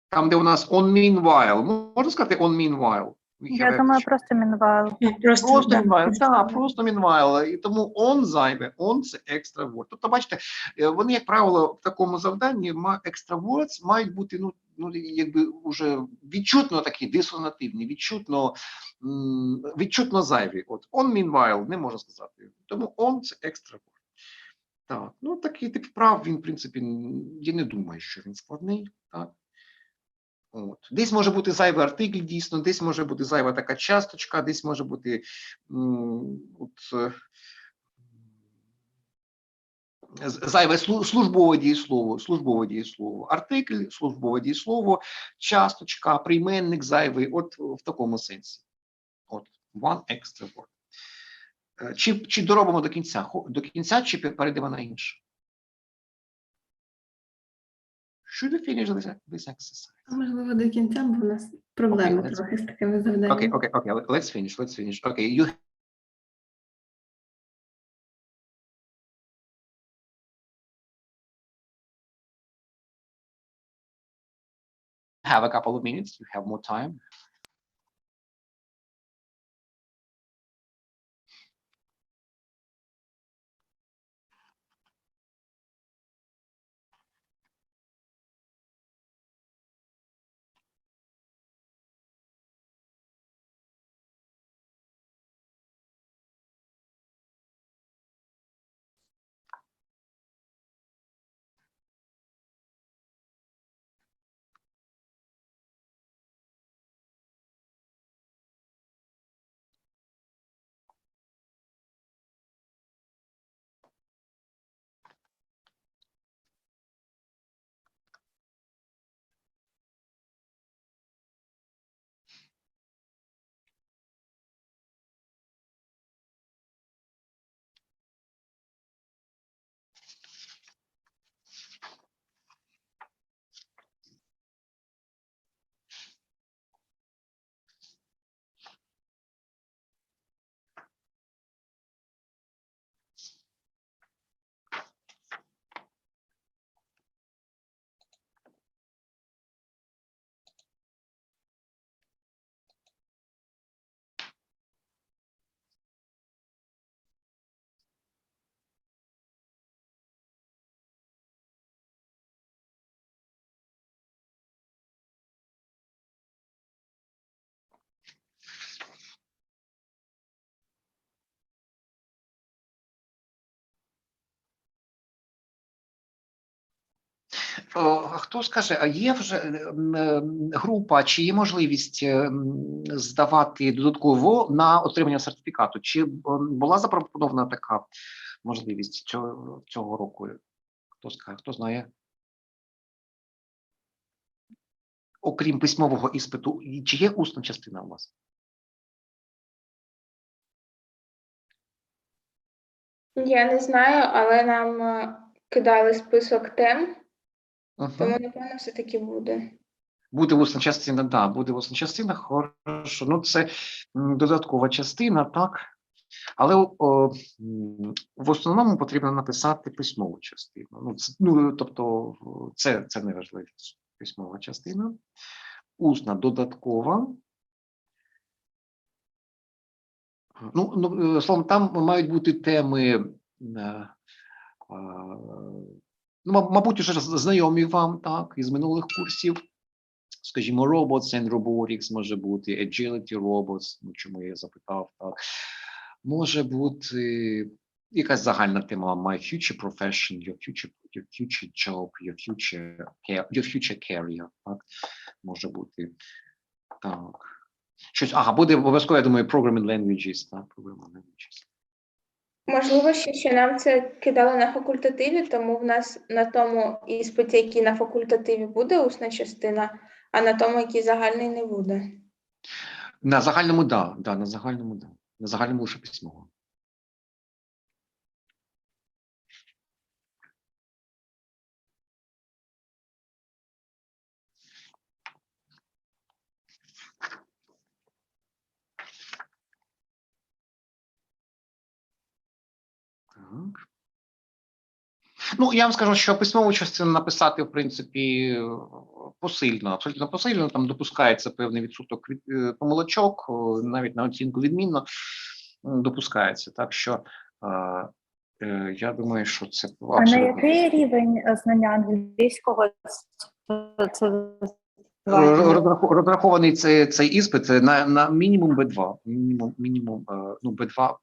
Там, де у нас on meanwhile. Можна сказати on meanwhile? Я думаю, просто meanwhile. Просто meanwhile, так, просто meanwhile. І тому on зайве, on – це extra word. Тобто, бачите, вони, як правило, в такому завданні extra words мають бути, ну якби уже відчутно такі дисонативні, відчутно зайві. От on meanwhile не можна сказати. Тому on – це extra word. Так, ну такий тип вправ, він, в принципі, я не думаю, що він складний, так. От. Десь може бути зайвий артикль, дійсно, десь може бути зайва така часточка, десь може бути зайве службове дієслово, артикль, службове дієслово, часточка, прийменник зайвий, от в такому сенсі. От, one extra word. Чи доробимо до кінця, чи перейдемо на інше? Should we finish this exercise? Можливо, до кінця, бо у нас проблеми трохи з такими завданнями. Okay, let's finish. Okay, you have a couple of minutes, you have more time. Хто скаже, а є вже група, чи є можливість здавати додатково на отримання сертифікату? Чи була запропонована така можливість цього року? Хто скаже, хто знає? Окрім письмового іспиту, чи є усна частина у вас? Я не знаю, але нам кидали список тем, тому, напевно, все-таки буде. Буде усна частина, да, буде усна частина, хорошо. Ну, це додаткова частина, так. Але в основному потрібно написати письмову частину. Тобто, це не важливо. Письмова частина. Усна додаткова. Словом, там мають бути теми, мабуть, вже знайомі вам, так, із минулих курсів. Скажімо, robots and robotics може бути, agility robots, чому я запитав, так. Може бути якась загальна тема, my future profession, your future job, your future career, так, може бути, так. Щось, буде обов'язково, я думаю, programming languages, так, programming languages. Можливо, що нам це кидали на факультативі, тому в нас на тому іспиті, який на факультативі, буде усна частина, а на тому, який загальний, не буде. На загальному, да, на загальному, да. На загальному лише письмово. Так. Я вам скажу, що письмову частину написати, в принципі, посильно, абсолютно посильно, там допускається певний відсоток помилочок, навіть на оцінку відмінно допускається. Так що я думаю, що це абсолютно... А на який рівень знання англійського це розрахований цей іспит на мінімум B2. Мінімум B2.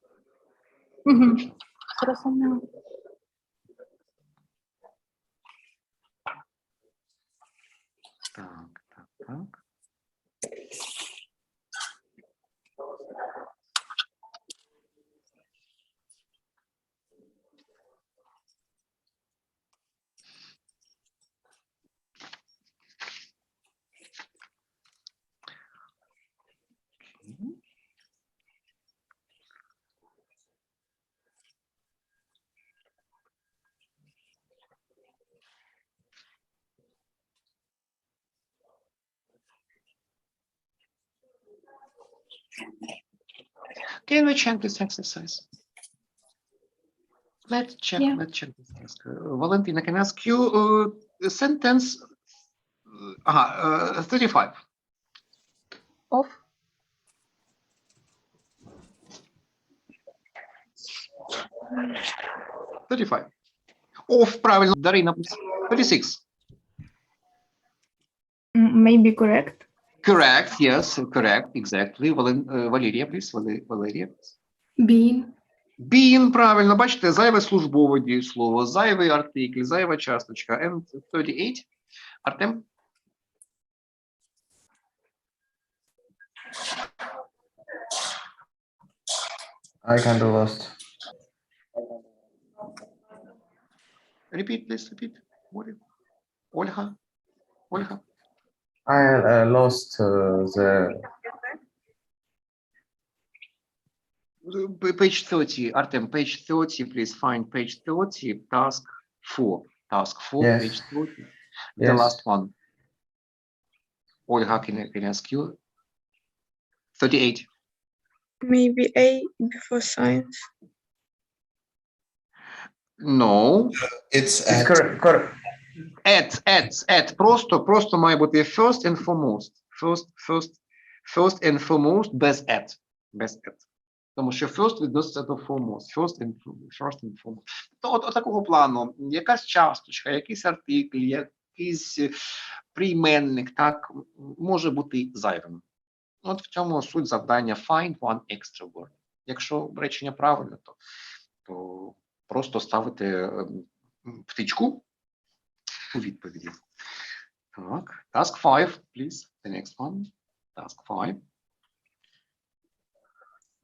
Зрозуміло. Так. Can we check this exercise? Let's check this task. Valentina, can I ask you a sentence? 35. Of. Of, правильно. Дарина, 36. Maybe correct. Correct, yes, correct, exactly. Валерія, please, Валерія. Been, правильно, бачите, зайве службове дієслово, зайвий артикль, зайва часточка. And 38. Артем? I can do lost. Repeat, please, repeat. Ольга? I lost the... Page 30, Artem, page 30, please find page 30, task 4. Task 4, Yes. page 30. Yes. The last one. Olga, can I ask you? 38. Maybe A before science. It's No. It's correct. At. Просто має бути first and foremost. First and foremost без at. Тому що first відноситься до foremost. First and foremost. От такого плану. Якась часточка, якийсь артикль, якийсь прийменник, так, може бути зайвим. От в цьому суть завдання find one extra word. Якщо речення правильне, то просто ставити птичку. у відповіді. Так, task 5, please. The next one. Task 5.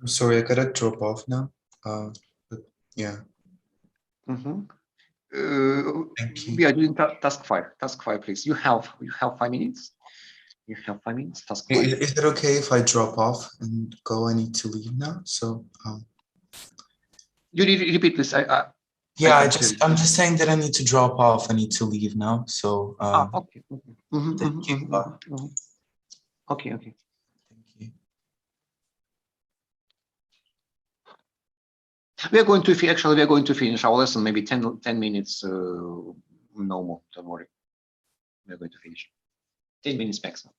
I'm sorry, I gotta drop off now. But yeah, thank you. We are doing task 5. Task 5, please. You have 5 minutes. You have 5 minutes. Task 5. Is it okay if I drop off and go? I need to leave now. So You repeat this. yeah, I I'm just saying that I need to drop off. I need to leave now. So okay. thank you. Okay. Thank you. We are going to finish our lesson maybe 10 minutes. No more. Don't worry. We are going to finish. 10 minutes maximum.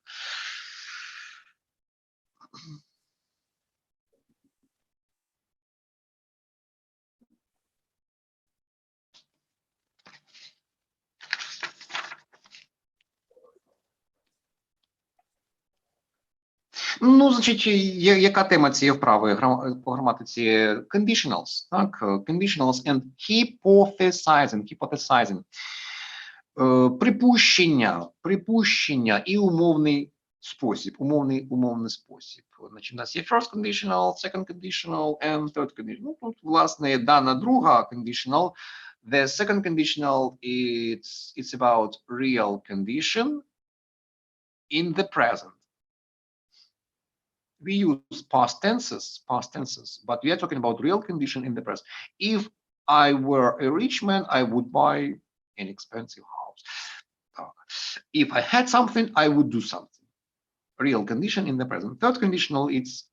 Ну, значить, яка тема цієї вправи по граматиці? Conditionals, так? Conditionals and hypothesizing. Припущення і умовний спосіб. Умовний спосіб. Значить, у нас є first conditional, second conditional and third conditional. Ну, тут, власне, дана друга conditional. The second conditional, it's about real condition in the present. We use past tenses, but we are talking about real condition in the present. If I were a rich man, I would buy an expensive house. If I had something, I would do something. Real condition in the present. Third conditional, it's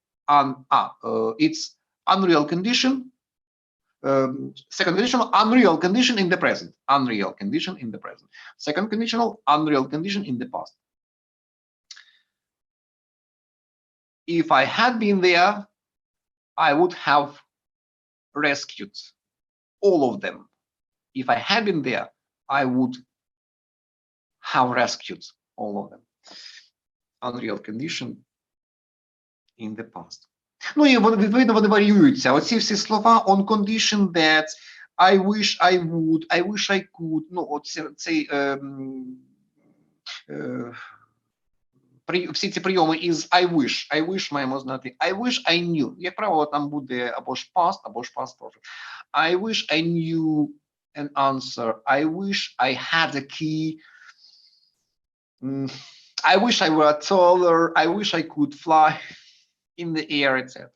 unreal condition. Second conditional, unreal condition in the present. Unreal condition in the present. Second conditional, unreal condition in the past. If I had been there, I would have rescued all of them. If I had been there, I would have rescued all of them. Unreal condition in the past. Ну і відповідно вони варіюються. Оці всі слова on condition that, I wish I would, I wish I could. Ну, цей всі ці прийоми із I wish маємо знати. I wish I knew. Як правило, там буде або ж past perfect. I wish I knew an answer. I wish I had a key. I wish I were taller. I wish I could fly in the air, etc.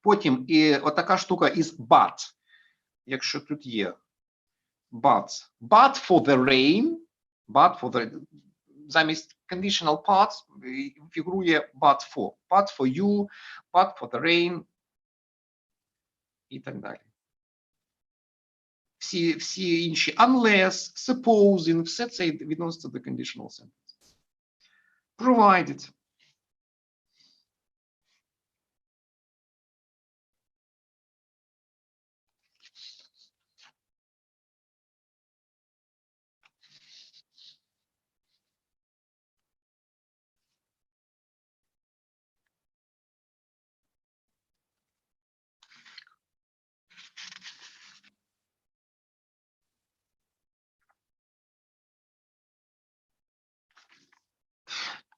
Потім отака штука із but. Якщо тут є but for the rain, замість conditional parts фігурує but for you, but for the rain і так далі. Всі інші unless, supposing, все це відноситься до conditional sentence. Provided.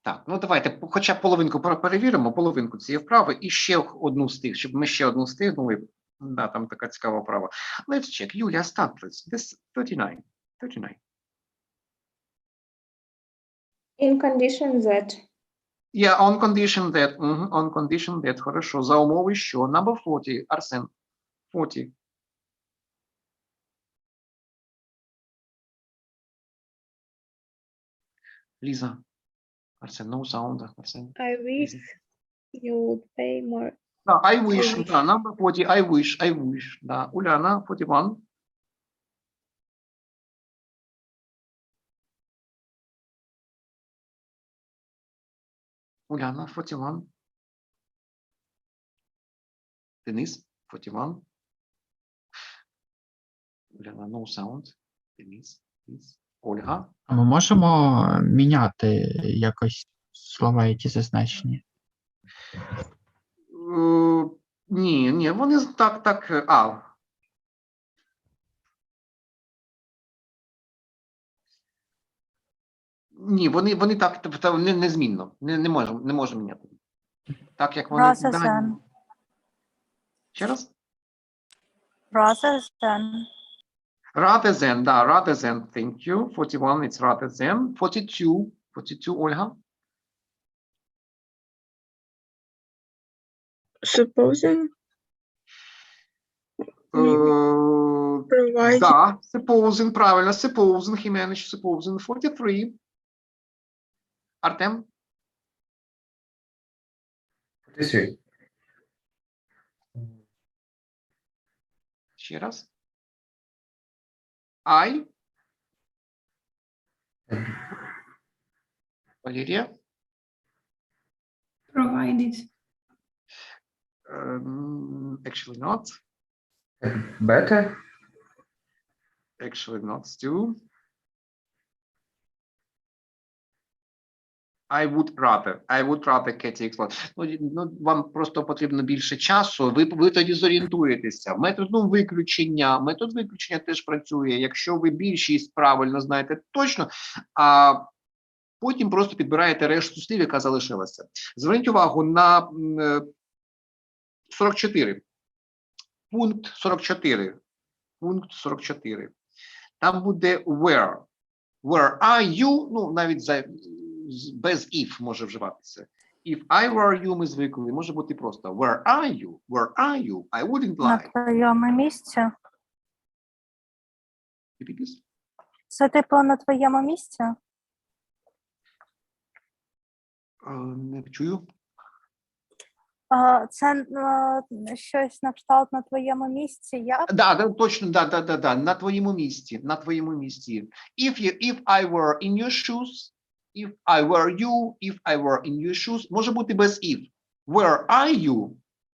Так, ну давайте хоча б половинку перевіримо, половинку цієї вправи і ще одну щоб ми ще одну встигнули. Да, там така цікава вправа. Let's check. Юля, start, please. This 39. In condition that. Yeah, on condition that. On condition that. Хорошо. За умови, що. Number 40. Арсен. 40. Ліза. Арсен, no sound. Арсен. I wish you would pay more. Да, I wish. Да, number 40. I wish. Да. Уляна, 41. Уляна, 41. Денис, 41. Уляна, no sound. Денис, please. Ольга. А ми можемо міняти якось слова, які зазначені? Ні, вони так. Ні, вони так, тобто незмінно. Не можемо міняти. Так, як вони Rather дані. than. Ще раз? Rather than. Rather than, да, rather than, thank you. 41, it's rather than. 42, Ольга. Supposing. Provide. Да, supposing, правильно, supposing, Хіменич, supposing. 43. Артем? 43. Ще раз. I. Валерія? Provided. Actually not. Better. Actually not, Stu. I would rather Katie explode. Ну, вам просто потрібно більше часу, ви тоді зорієнтуєтеся. Метод виключення теж працює. Якщо ви більшість правильно знаєте точно, а потім просто підбираєте решту слів, яка залишилася. Зверніть увагу на 44. Пункт 44. Там буде where. Where are you? Ну, навіть без if може вживатися. If I were you, ми звикли. Може бути просто where are you? Where are you? I wouldn't На lie. твоєму місці. Repeat this. Це типу на твоєму місці? Не чую. Це щось на кшталт на твоєму місці, як? Да, точно, да. На твоєму місці. If I were in your shoes, if I were you, if I were in your shoes, може бути без if. Where are you?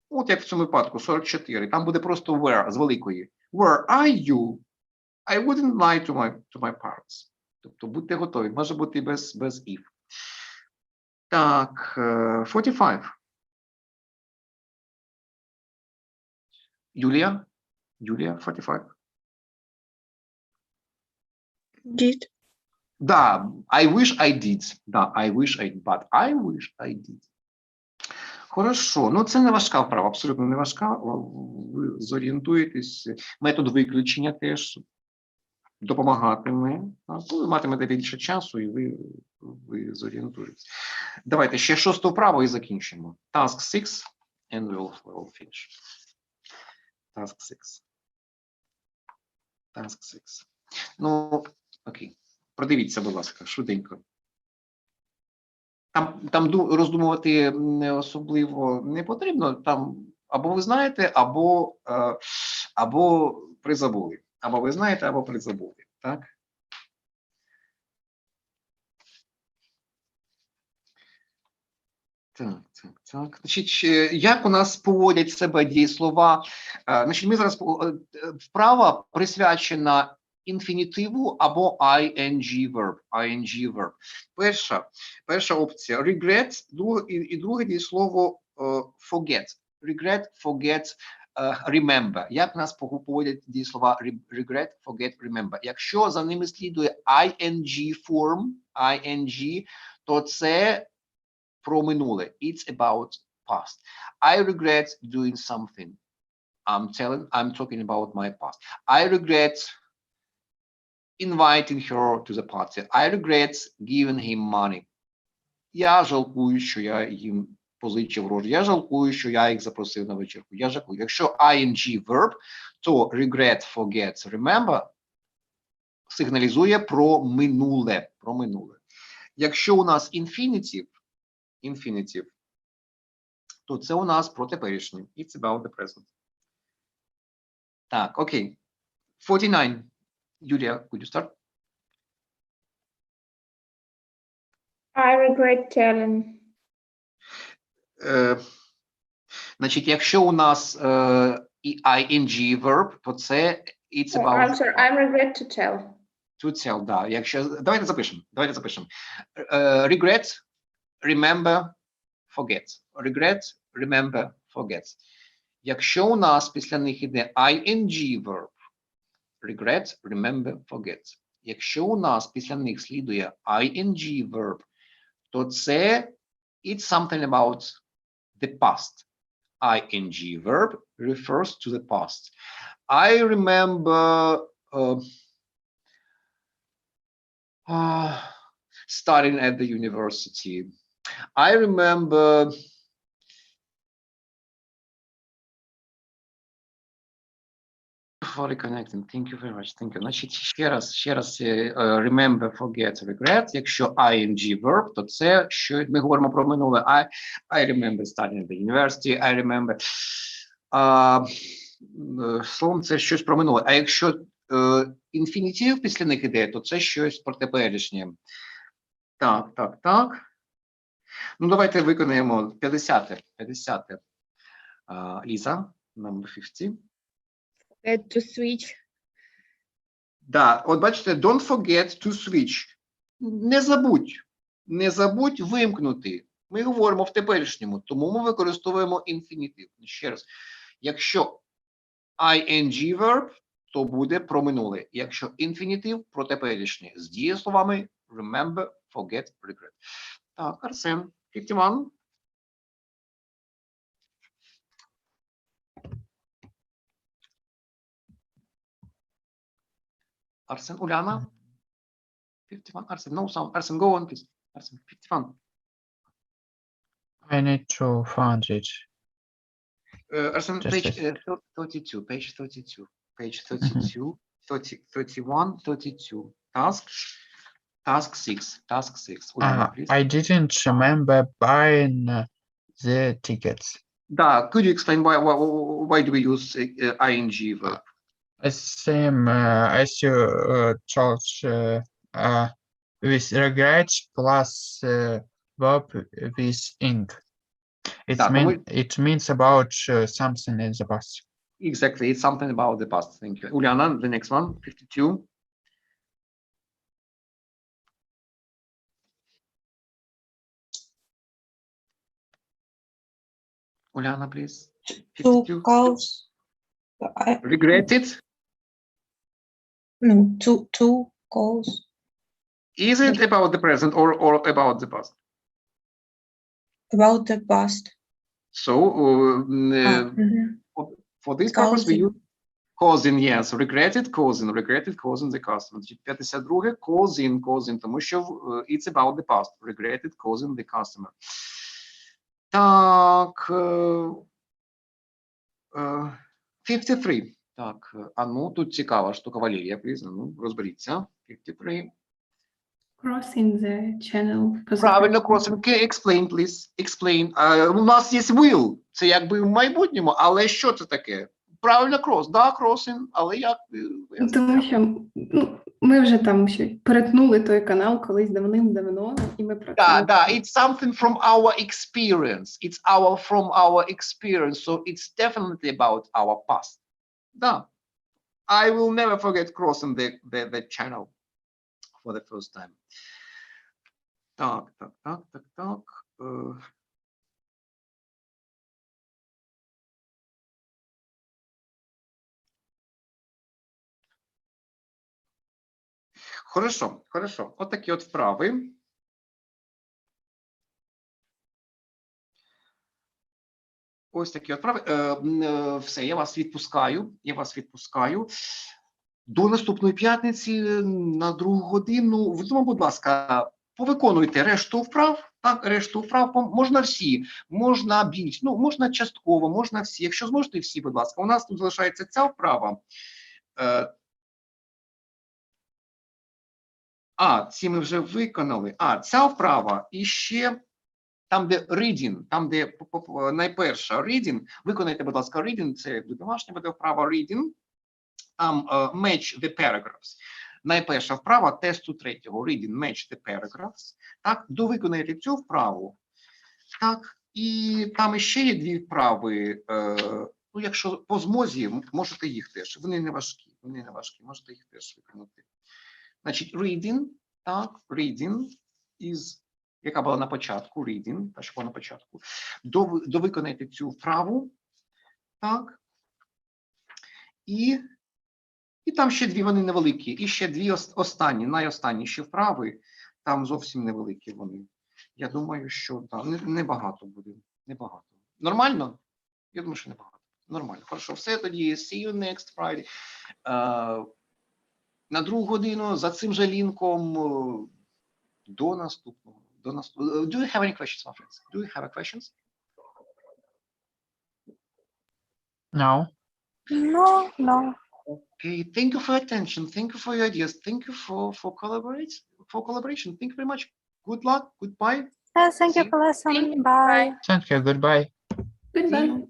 От як в цьому випадку, 44. Там буде просто where з великої. Where are you? I wouldn't lie to my parents. Тобто будьте готові. Може бути без if. Так, 45. Юлія, 45. Did. Да, I wish I did. Да, I wish I did, but I wish I did. Хорошо, ну це не важка вправа, абсолютно не важка. Ви зорієнтуєтесь. Метод виключення теж допомагатиме. Ви матимете більше часу і ви зорієнтуєтесь. Давайте ще 6 вправу і закінчимо. Task 6 and we'll finish. Task 6. Ну, окей. Продивіться, будь ласка, швиденько. Там роздумувати особливо не потрібно. Там або ви знаєте, або призабули. Або ви знаєте, або призабули. Так? Так. Значить, як у нас поводять себе дієслова? Значить, ми зараз вправа присвячена інфінітиву або ing verb. Перша опція regret, і друге дієслово forget. Regret, forget, remember. Як у нас поводять дієслова regret, forget, remember? Якщо за ними слідує ing ing, то це про минуле. It's about past. I regret doing something. I'm talking about my past. I regret inviting her to the party. I regret giving him money. Я жалкую, що я їм позичив гроші. Я жалкую, що я їх запросив на вечірку. Я жалкую. Якщо ing verb, то regret, forget, remember сигналізує про минуле. Якщо у нас infinitive, то це у нас про теперішнє. It's about the present. Так, окей. 49. Юлія, could you start? I regret telling. Значить, якщо у нас ing verb, то це it's Oh, about... I'm sorry, I regret to tell. To tell, да. Якщо... Давайте запишемо. Regret, remember, forget. Regret, remember, forget. Якщо у нас після них іде ing verb, regret, remember, forget. якщо у нас після них слідує ing verb, то це it's something about the past. ing verb refers to the past. I remember studying at the university. I remember for reconnecting. Thank you very much. Thank you. Значить, ще раз remember, forget, regret. Якщо ing verb, то це що ми говоримо про минуле. I remember studying at the university. I remember. Словом, це щось про минуле. А якщо інфінітив після них іде, то це щось про теперішнє. Так. Ну, давайте виконаємо 50-те. Ліза, number 50. Forget to switch. Да, от бачите, don't forget to switch. Не забудь вимкнути. Ми говоримо в теперішньому, тому ми використовуємо інфінітив. Ще раз, якщо ing verb, то буде про минуле. Якщо інфінітив, про теперішнє. З дієсловами remember, forget, regret. Так, Арсен, 51. Арсен, Уляна. 51. Арсен, no sound. Арсен, go on, please. Арсен, 51. I need to find it. Арсен, Just page 32. Page 32. Page 32. 31, 32. Task 6. Task 6. Uliana, please. I didn't remember buying the tickets. Da, could you explain why do we use ing verb? Same as you told, with regret plus verb with ing. It means about something in the past. Exactly, it's something about the past. Thank you. Uliana, the next one, 52. Uliana, please. 52. Two cows. Regretted? No, two cows. Is it about the present or about the past? About the past. So, for this purpose, we use causing, yes, regretted causing the customer. 52, causing, тому що it's about the past, regretted causing the customer. Так, 53. Так, а ну, тут цікава штука, Валерія, please, ну, розберіться. 53. Crossing the channel. Правильно, crossing. Explain, please. Explain. У нас є will. Це якби в майбутньому, але що це таке? Правильно, cross. Да, crossing, але як? Тому що ми вже там ще перетнули той канал колись давним-давно, і ми про це. Да, it's something from our experience. It's from our experience, so it's definitely about our past. Да. I will never forget crossing the channel for the first time. Так. Хорошо. От такі от вправи. Ось такі от вправи. Все, я вас відпускаю. До наступної п'ятниці на 2 годину. Тому, будь ласка, повиконуйте решту вправ. Так, решту вправ можна всі, можна більш, можна частково, можна всі. Якщо зможете всі, будь ласка. У нас тут залишається ця вправа. Ці ми вже виконали. Ця вправа і ще там, де reading, там, де найперша reading, виконайте, будь ласка, reading, це домашня буде вправа reading, там match the paragraphs. Найперша вправа тесту 3-го, reading, match the paragraphs. Так, довиконайте цю вправу. Так, і там іще є 2 вправи. Якщо по змозі, можете їх теж. Вони не важкі, можете їх теж виконати. Значить, reading, так, reading із, яка була на початку, reading, та що була на початку. Довиконайте цю вправу, так, і І там ще дві вони невеликі. І ще дві останні, найостанніші вправи, там зовсім невеликі вони. Я думаю, що там небагато буде. Небагато. Нормально? Я думаю, що небагато. Нормально. Хорошо. Все тоді. See you next Friday. На 2 годину за цим же лінком до наступного. Do you have any questions, my friends? Do you have any questions? No. No. Okay, thank you for your attention. Thank you for your ideas. Thank you for collaboration. Thank you very much. Good luck. Goodbye. Thank See you you. for listening. Thank you. Bye. Thank you. Goodbye. Goodbye.